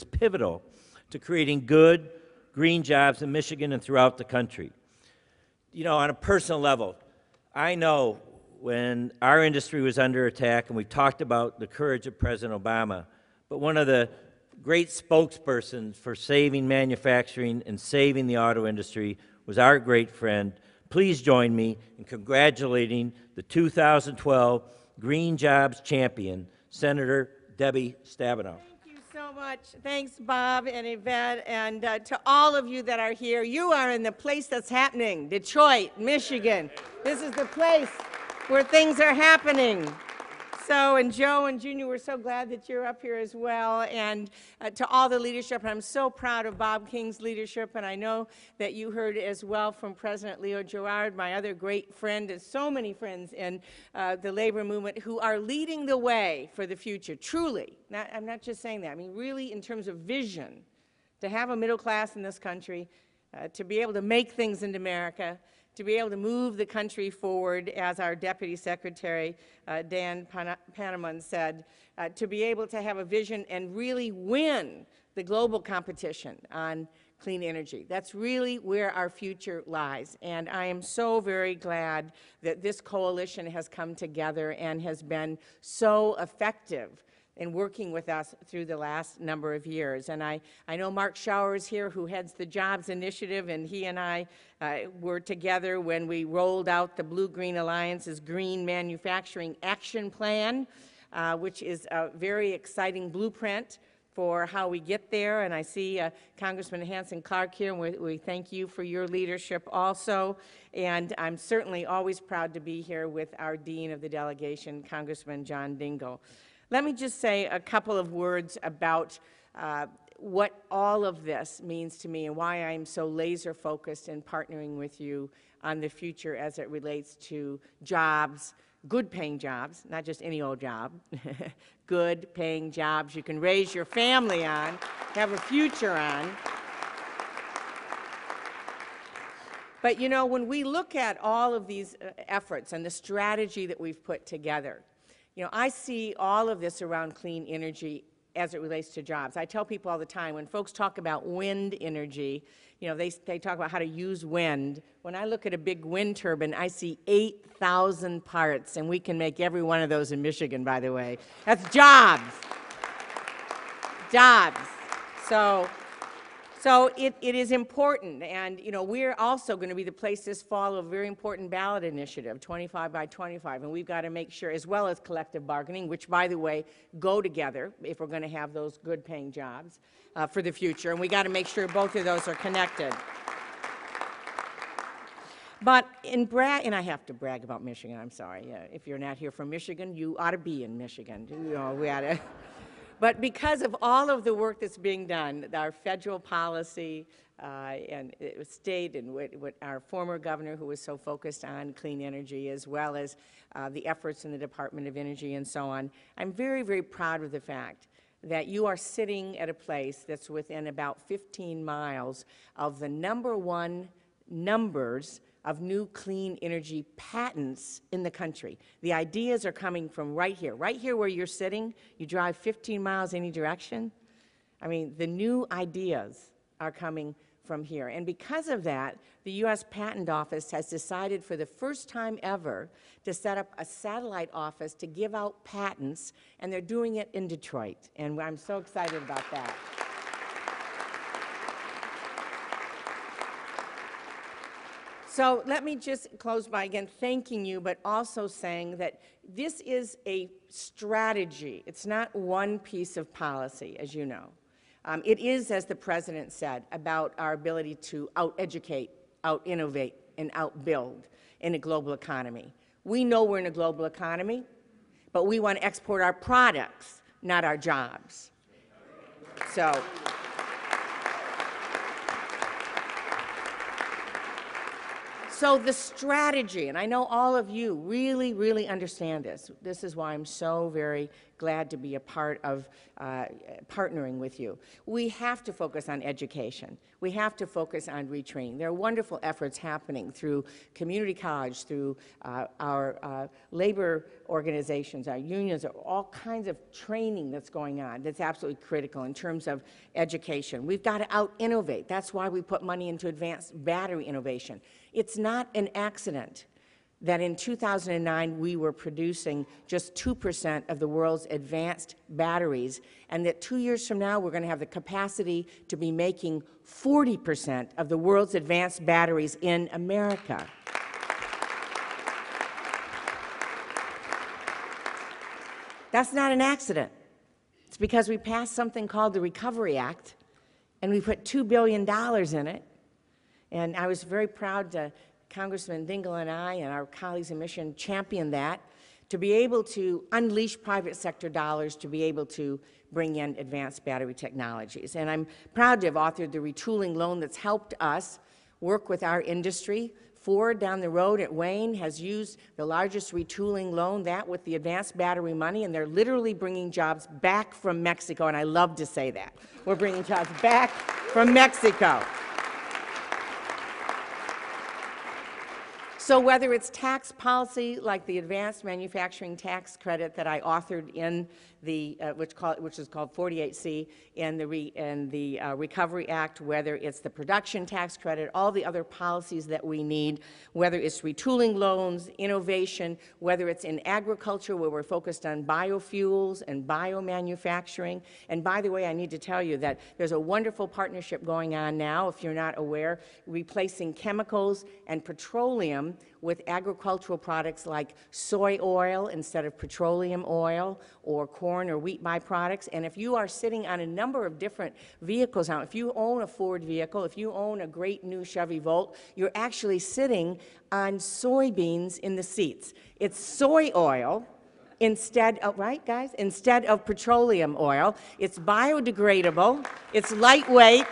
pivotal to creating good, green jobs in Michigan and throughout the country. You know, on a personal level, I know when our industry was under attack, and we talked about the courage of President Obama, but one of the great spokespersons for saving manufacturing and saving the auto industry was our great friend. Please join me in congratulating the 2012 Green Jobs Champion, Senator Debbie Stabenow. Thank you so much. Thanks, Bob and Yvette, and to all of you that are here. You are in the place that's happening, Detroit, Michigan. This is the place where things are happening. So, and Joe and Junior, we're so glad that you're up here as well. And to all the leadership, I'm so proud of Bob King's leadership, and I know that you heard as well from President Leo Gerard, my other great friend, and so many friends in the labor movement who are leading the way for the future, truly. I'm not just saying that. I mean, really in terms of vision, to have a middle class in this country, to be able to make things in America, to be able to move the country forward, as our Deputy Secretary, Dan Poneman, said, to be able to have a vision and really win the global competition on clean energy. That's really where our future lies. And I am so very glad that this coalition has come together and has been so effective in working with us through the last number of years. And I know Mark Schauer is here, who heads the Jobs Initiative, and he and I were together when we rolled out the Blue-Green Alliance's Green Manufacturing Action Plan, which is a very exciting blueprint for how we get there. And I see Congressman Hansen Clarke here, and we thank you for your leadership also. And I'm certainly always proud to be here with our Dean of the Delegation, Congressman John Dingell. Let me just say a couple of words about what all of this means to me and why I'm so laser focused in partnering with you on the future as it relates to jobs, good paying jobs, not just any old job, good paying jobs you can raise your family on, have a future on. But you know, when we look at all of these efforts and the strategy that we've put together, you know, I see all of this around clean energy as it relates to jobs. I tell people all the time, when folks talk about wind energy, you know, they talk about how to use wind. When I look at a big wind turbine, I see 8,000 parts, and we can make every one of those in Michigan, by the way. That's jobs. Jobs. So it is important, and you know, we're also going to be the place this fall of a very important ballot initiative, 25 by 25, and we've got to make sure, as well as collective bargaining, which, by the way, go together if we're going to have those good-paying jobs for the future, and we got to make sure both of those are connected. But and I have to brag about Michigan. I'm sorry. If you're not here from Michigan, you ought to be in Michigan. You know, we ought to. But because of all of the work that's being done, our federal policy and state and what our former governor, who was so focused on clean energy, as well as the efforts in the Department of Energy and so on, I'm very, very proud of the fact that you are sitting at a place that's within about 15 miles of the #1 numbers of new clean energy patents in the country. The ideas are coming from right here where you're sitting. You drive 15 miles any direction. I mean, the new ideas are coming from here. And because of that, the U.S. Patent Office has decided for the first time ever to set up a satellite office to give out patents, and they're doing it in Detroit. And I'm so excited about that. So let me just close by again thanking you, but also saying that this is a strategy. It's not one piece of policy, as you know. It is, as the President said, about our ability to out-educate, out-innovate, and out-build in a global economy. We know we're in a global economy, but we want to export our products, not our jobs. So the strategy, and I know all of you really, really understand this. This is why I'm so very glad to be a part of partnering with you. We have to focus on education. We have to focus on retraining. There are wonderful efforts happening through community college, through our labor organizations, our unions, all kinds of training that's going on that's absolutely critical in terms of education. We've got to out-innovate. That's why we put money into advanced battery innovation. It's not an accident that in 2009 we were producing just 2% of the world's advanced batteries, and that 2 years from now we're going to have the capacity to be making 40% of the world's advanced batteries in America. That's not an accident. It's because we passed something called the Recovery Act, and we put $2 billion in it. And I was very proud to, Congressman Dingell and I and our colleagues in Michigan championed that, to be able to unleash private sector dollars to be able to bring in advanced battery technologies. And I'm proud to have authored the retooling loan that's helped us work with our industry. Ford down the road at Wayne has used the largest retooling loan, that with the advanced battery money, and they're literally bringing jobs back from Mexico, and I love to say that. We're bringing jobs back from Mexico. So whether it's tax policy like the advanced manufacturing tax credit that I authored in the, which is called 48C, and the Recovery Act, whether it's the production tax credit, all the other policies that we need, whether it's retooling loans, innovation, whether it's in agriculture where we're focused on biofuels and biomanufacturing. And by the way, I need to tell you that there's a wonderful partnership going on now, if you're not aware, replacing chemicals and petroleum with agricultural products like soy oil instead of petroleum oil, or corn or wheat byproducts. And if you are sitting on a number of different vehicles now, if you own a Ford vehicle, if you own a great new Chevy Volt, you're actually sitting on soybeans in the seats. It's soy oil instead of, right guys, instead of petroleum oil. It's biodegradable, it's lightweight.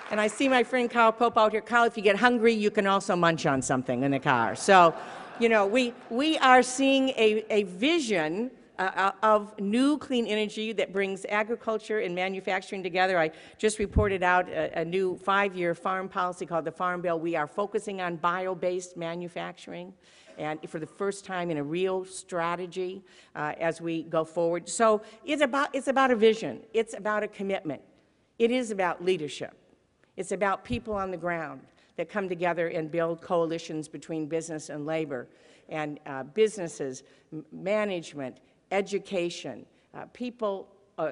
And I see my friend Carl Pope out here. Carl, if you get hungry, you can also munch on something in the car. So, you know, we are seeing a vision of new clean energy that brings agriculture and manufacturing together. I just reported out a new 5-year farm policy called the Farm Bill. We are focusing on bio-based manufacturing, and for the first time in a real strategy as we go forward. So it's about a vision. It's about a commitment. It is about leadership. It's about people on the ground that come together and build coalitions between business and labor, and businesses, management, education, people,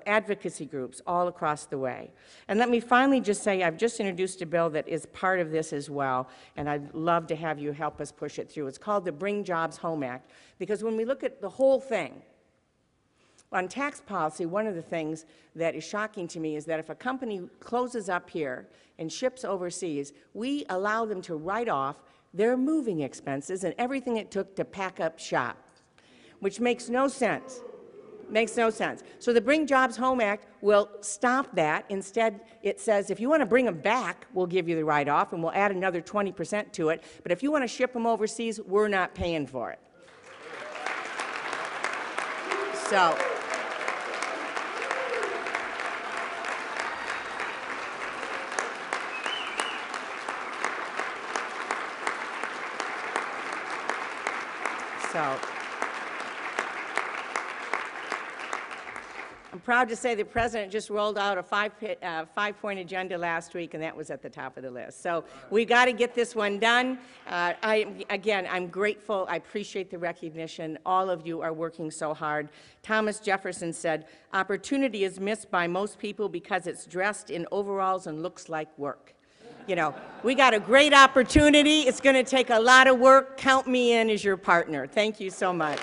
advocacy groups all across the way. And let me finally just say, I've just introduced a bill that is part of this as well, and I'd love to have you help us push it through. It's called the Bring Jobs Home Act, because when we look at the whole thing, on tax policy, one of the things that is shocking to me is that if a company closes up here and ships overseas, we allow them to write off their moving expenses and everything it took to pack up shop, which makes no sense. Makes no sense. So the Bring Jobs Home Act will stop that. Instead, it says if you want to bring them back, we'll give you the write-off and we'll add another 20% to it. But if you want to ship them overseas, we're not paying for it. So. I'm proud to say the President just rolled out a five-point agenda last week, and that was at the top of the list. So we've got to get this one done. Again, I'm grateful. I appreciate the recognition. All of you are working so hard. Thomas Jefferson said, "Opportunity is missed by most people because it's dressed in overalls and looks like work." You know, we got a great opportunity. It's going to take a lot of work. Count me in as your partner. Thank you so much.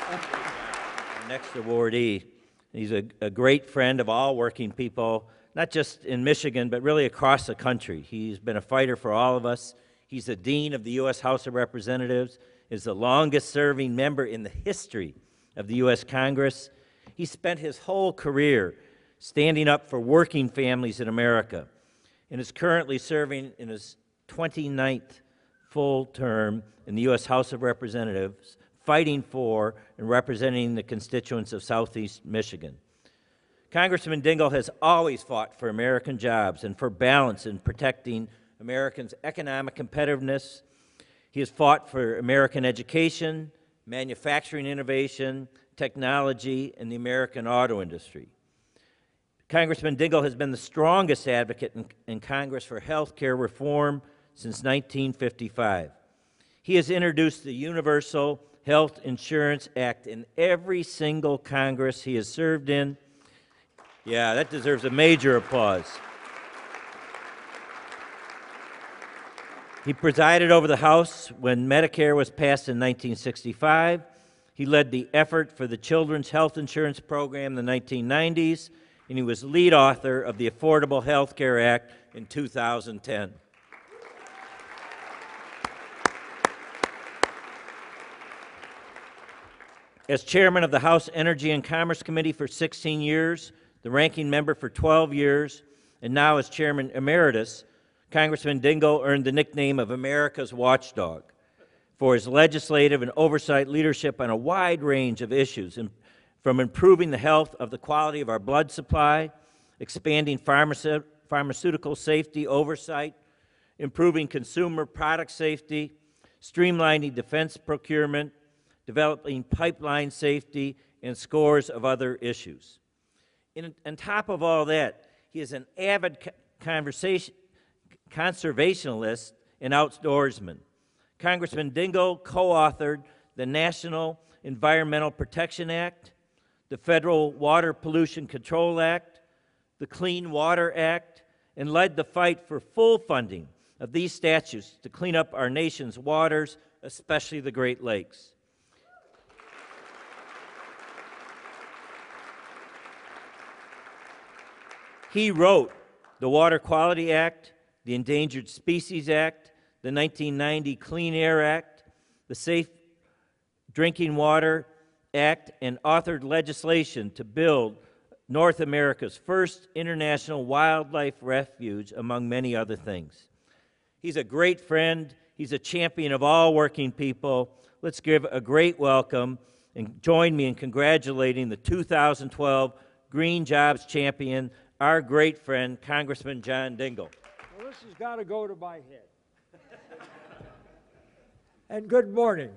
Our next awardee, he's a great friend of all working people, not just in Michigan, but really across the country. He's been a fighter for all of us. He's the Dean of the U.S. House of Representatives, is the longest-serving member in the history of the U.S. Congress. He spent his whole career standing up for working families in America, and is currently serving in his 29th full term in the U.S. House of Representatives, fighting for and representing the constituents of Southeast Michigan. Congressman Dingell has always fought for American jobs and for balance in protecting Americans' economic competitiveness. He has fought for American education, manufacturing innovation, technology, and the American auto industry. Congressman Dingell has been the strongest advocate in Congress for health care reform since 1955. He has introduced the Universal Health Insurance Act in every single Congress he has served in. Yeah, that deserves a major applause. He presided over the House when Medicare was passed in 1965. He led the effort for the Children's Health Insurance Program in the 1990s, and he was lead author of the Affordable Health Care Act in 2010. As chairman of the House Energy and Commerce Committee for 16 years, the ranking member for 12 years, and now as chairman emeritus, Congressman Dingell earned the nickname of America's Watchdog for his legislative and oversight leadership on a wide range of issues, from improving the health of the quality of our blood supply, expanding pharmaceutical safety oversight, improving consumer product safety, streamlining defense procurement, developing pipeline safety, and scores of other issues. On top of all that, he is an avid conservationist and outdoorsman. Congressman Dingell co-authored the National Environmental Protection Act, the Federal Water Pollution Control Act, the Clean Water Act, and led the fight for full funding of these statutes to clean up our nation's waters, especially the Great Lakes. He wrote the Water Quality Act, the Endangered Species Act, the 1990 Clean Air Act, the Safe Drinking Water Act, and authored legislation to build North America's first international wildlife refuge, among many other things. He's a great friend. He's a champion of all working people. Let's give a great welcome and join me in congratulating the 2012 Green Jobs Champion, our great friend, Congressman John Dingell. Well, this has got to go to my head. And good morning.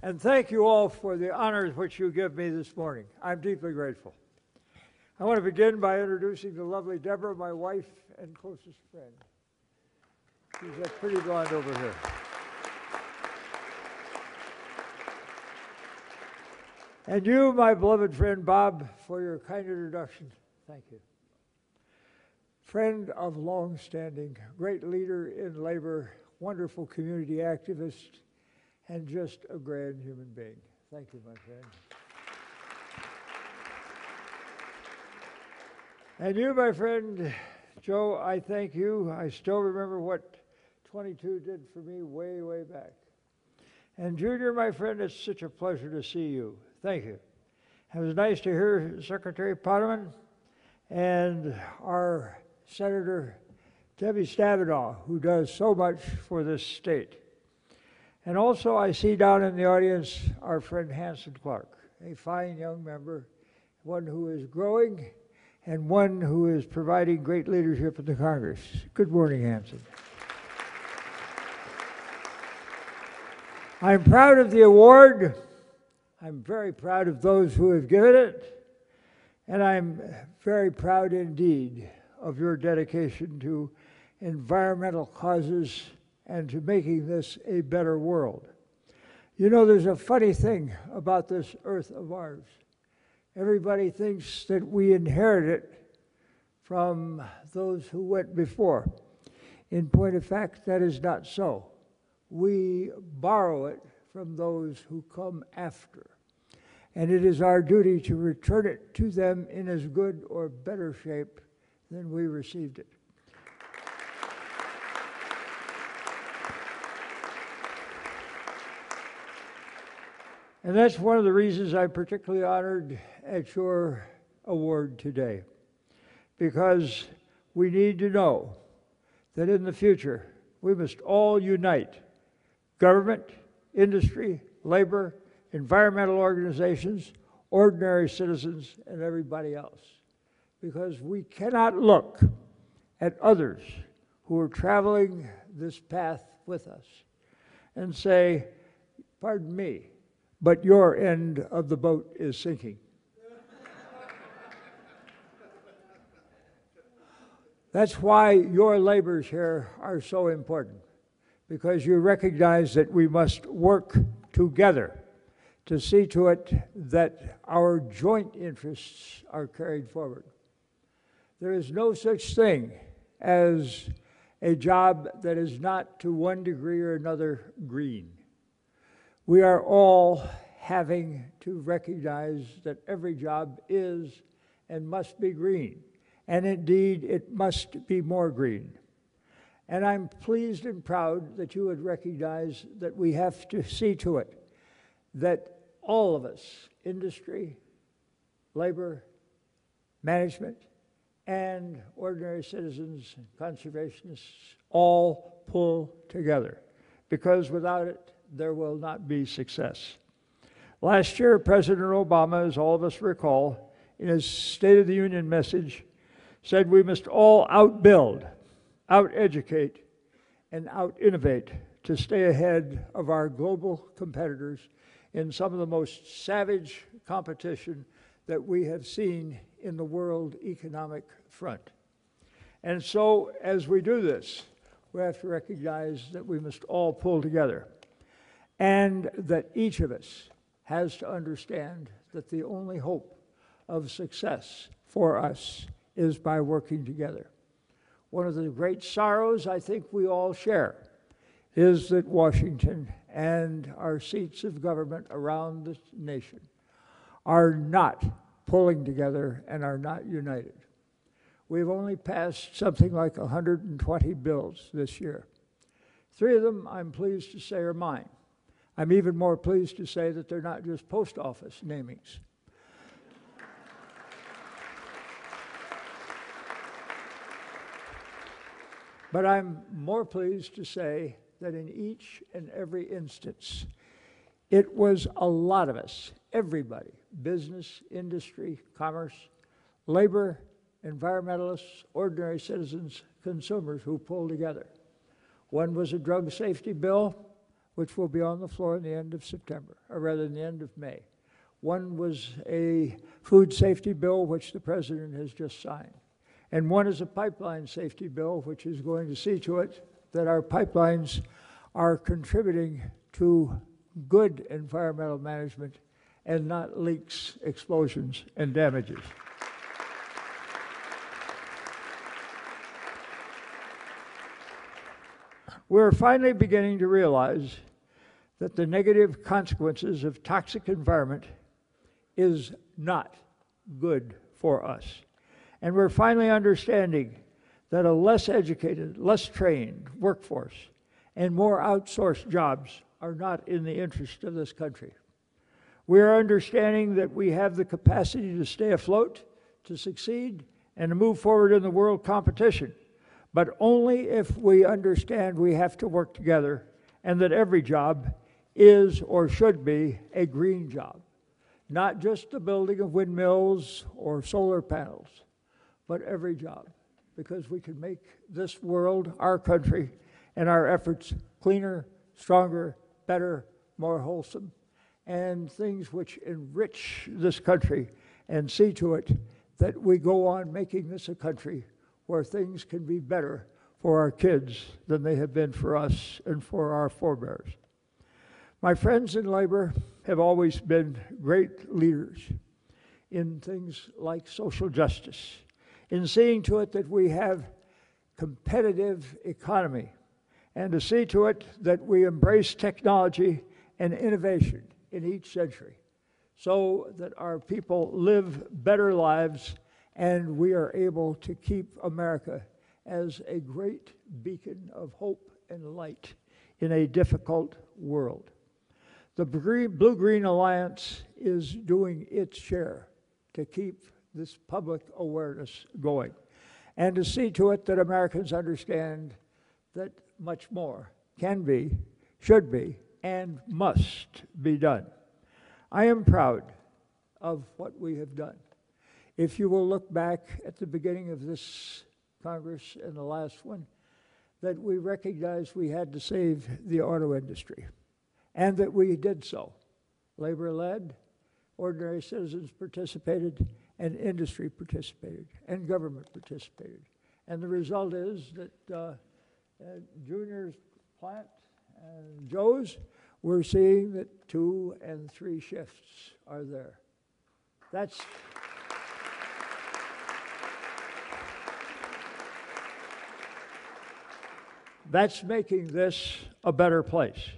And thank you all for the honors which you give me this morning. I'm deeply grateful. I want to begin by introducing the lovely Deborah, my wife and closest friend. She's a pretty blonde over here. And you, my beloved friend Bob, for your kind introduction. Thank you. Friend of long-standing, great leader in labor, wonderful community activist, and just a grand human being. Thank you, my friend. And you, my friend Joe, I thank you. I still remember what 22 did for me way, way back. And Junior, my friend, it's such a pleasure to see you. Thank you. It was nice to hear Secretary Poneman and our Senator Debbie Stabenow, who does so much for this state. And also I see down in the audience our friend Hansen Clarke, a fine young member, one who is growing and one who is providing great leadership in the Congress. Good morning, Hansen. I'm proud of the award. I'm very proud of those who have given it. And I'm very proud indeed of your dedication to environmental causes and to making this a better world. You know, there's a funny thing about this earth of ours. Everybody thinks that we inherit it from those who went before. In point of fact, that is not so. We borrow it from those who come after. And it is our duty to return it to them in as good or better shape than we received it. And that's one of the reasons I'm particularly honored at your award today, because we need to know that in the future we must all unite, government, industry, labor, environmental organizations, ordinary citizens, and everybody else. Because we cannot look at others who are traveling this path with us and say, pardon me, but your end of the boat is sinking. That's why your labors here are so important, because you recognize that we must work together to see to it that our joint interests are carried forward. There is no such thing as a job that is not to one degree or another green. We are all having to recognize that every job is and must be green, and indeed it must be more green. And I'm pleased and proud that you would recognize that we have to see to it that all of us, industry, labor, management, and ordinary citizens, conservationists, all pull together, because without it, there will not be success. Last year, President Obama, as all of us recall, in his State of the Union message, said we must all outbuild, out-educate, and out-innovate to stay ahead of our global competitors in some of the most savage competition that we have seen in the world economic front. And so, as we do this, we have to recognize that we must all pull together, and that each of us has to understand that the only hope of success for us is by working together. One of the great sorrows I think we all share is that Washington and our seats of government around the nation are not pulling together and are not united. We've only passed something like 120 bills this year. 3 of them, I'm pleased to say, are mine. I'm even more pleased to say that they're not just post office namings. But I'm more pleased to say that in each and every instance, it was a lot of us, everybody, business, industry, commerce, labor, environmentalists, ordinary citizens, consumers who pulled together. One was a drug safety bill, which will be on the floor in the end of September, or rather in the end of May. One was a food safety bill, which the President has just signed. And one is a pipeline safety bill, which is going to see to it that our pipelines are contributing to good environmental management and not leaks, explosions, and damages. We're finally beginning to realize that the negative consequences of toxic environment is not good for us. And we're finally understanding that a less educated, less trained workforce and more outsourced jobs are not in the interest of this country. We are understanding that we have the capacity to stay afloat, to succeed, and to move forward in the world competition, but only if we understand we have to work together and that every job is or should be a green job, not just the building of windmills or solar panels, but every job, because we can make this world, our country, and our efforts cleaner, stronger, better, more wholesome, and things which enrich this country and see to it that we go on making this a country where things can be better for our kids than they have been for us and for our forebears. My friends in labor have always been great leaders in things like social justice, in seeing to it that we have competitive economy, and to see to it that we embrace technology and innovation in each century so that our people live better lives and we are able to keep America as a great beacon of hope and light in a difficult world. The Blue-Green Alliance is doing its share to keep this public awareness going and to see to it that Americans understand that much more can be, should be, and must be done. I am proud of what we have done. If you will look back at the beginning of this Congress and the last one, that we recognized we had to save the auto industry, and that we did so. Labor-led, ordinary citizens participated, and industry participated, and government participated. And the result is that Junior's plant and Joe's, we're seeing that 2 and 3 shifts are there. That's making this a better place.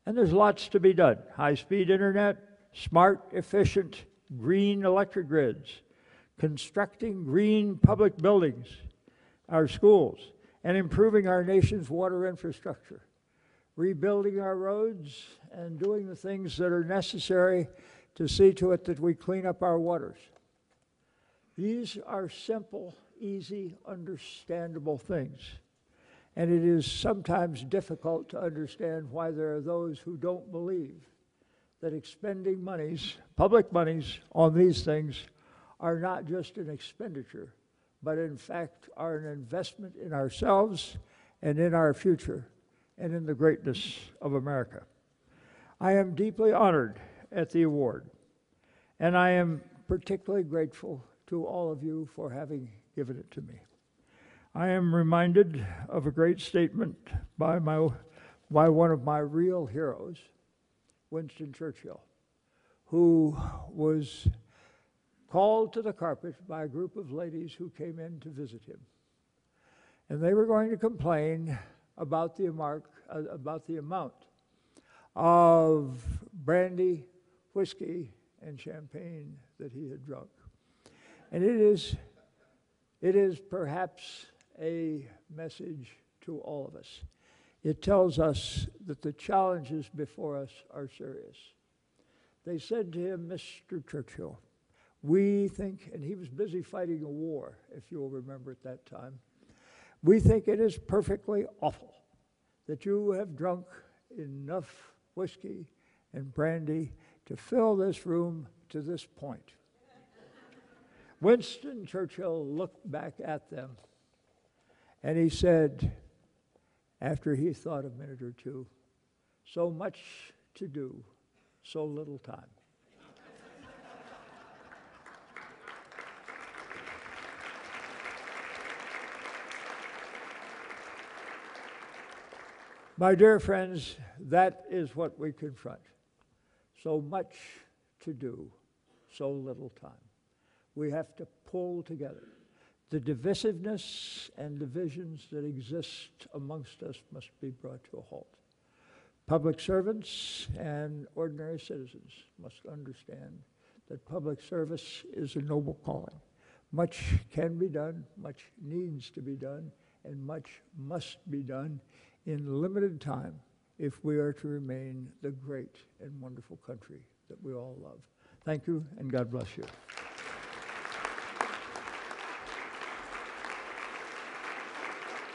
And there's lots to be done. High-speed internet, smart, efficient, green electric grids, constructing green public buildings, our schools, and improving our nation's water infrastructure, rebuilding our roads, and doing the things that are necessary to see to it that we clean up our waters. These are simple, easy, understandable things. And it is sometimes difficult to understand why there are those who don't believe that expending monies, public monies, on these things are not just an expenditure, but in fact are an investment in ourselves and in our future and in the greatness of America. I am deeply honored at the award, and I am particularly grateful to all of you for having given it to me. I am reminded of a great statement by one of my real heroes, Winston Churchill, who was called to the carpet by a group of ladies who came in to visit him. And they were going to complain about the amount of brandy, whiskey, and champagne that he had drunk. And it is perhaps a message to all of us. It tells us that the challenges before us are serious. They said to him, Mr. Churchill, we think, and he was busy fighting a war, if you'll remember at that time, we think it is perfectly awful that you have drunk enough whiskey and brandy to fill this room to this point. Winston Churchill looked back at them and he said, after he thought a minute or two, so much to do, so little time. My dear friends, that is what we confront. So much to do, so little time. We have to pull together. The divisiveness and divisions that exist amongst us must be brought to a halt. Public servants and ordinary citizens must understand that public service is a noble calling. Much can be done, much needs to be done, and much must be done in limited time if we are to remain the great and wonderful country that we all love. Thank you, and God bless you.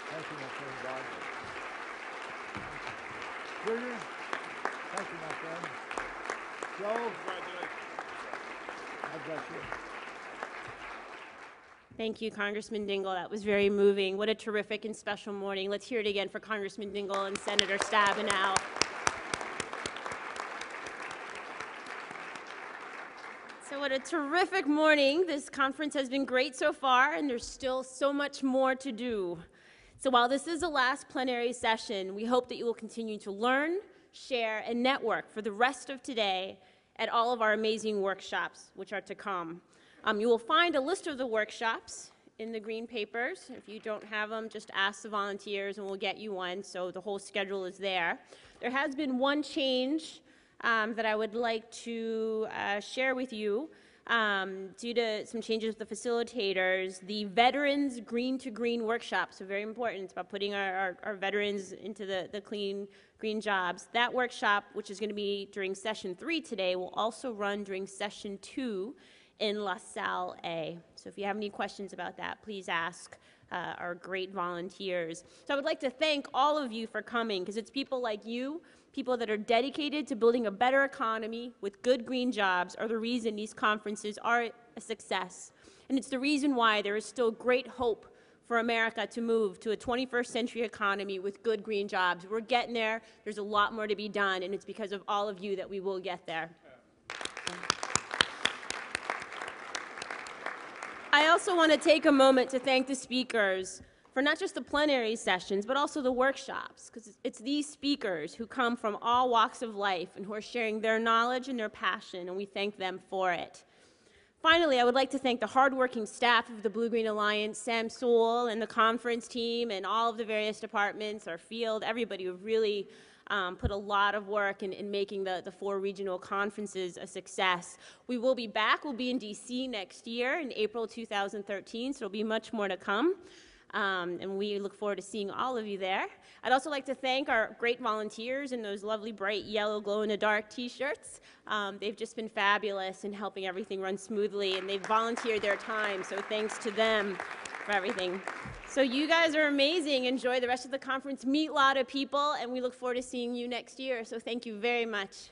Thank you, my friend Bob. Junior, thank you, my friend. Joe, God bless you. Thank you, Congressman Dingell. That was very moving. What a terrific and special morning. Let's hear it again for Congressman Dingell and Senator Stabenow. So what a terrific morning. This conference has been great so far, and there's still so much more to do. So while this is the last plenary session, we hope that you will continue to learn, share, and network for the rest of today at all of our amazing workshops, which are to come. You will find a list of the workshops in the green papers. If you don't have them, just ask the volunteers and we'll get you one, so the whole schedule is there. There has been one change that I would like to share with you. Due to some changes with the facilitators, the Veterans Green to Green workshop, so very important, it's about putting our veterans into the clean, green jobs. That workshop, which is going to be during session 3 today, will also run during session 2 in LaSalle A. So if you have any questions about that, please ask our great volunteers. So I would like to thank all of you for coming, because it's people like you, people that are dedicated to building a better economy with good green jobs, are the reason these conferences are a success. And it's the reason why there is still great hope for America to move to a 21st century economy with good green jobs. We're getting there. There's a lot more to be done, and it's because of all of you that we will get there. I also want to take a moment to thank the speakers for not just the plenary sessions, but also the workshops, because it's these speakers who come from all walks of life and who are sharing their knowledge and their passion, and we thank them for it. Finally, I would like to thank the hardworking staff of the Blue-Green Alliance, Sam Sewell and the conference team and all of the various departments, our field, everybody who really put a lot of work in making the 4 regional conferences a success. We will be back. We'll be in DC next year in April 2013, so there'll be much more to come. And we look forward to seeing all of you there. I'd also like to thank our great volunteers in those lovely bright yellow glow-in-the-dark t-shirts. They've just been fabulous in helping everything run smoothly, and they've volunteered their time, so thanks to them for everything. So you guys are amazing. Enjoy the rest of the conference. Meet a lot of people, and we look forward to seeing you next year. So thank you very much.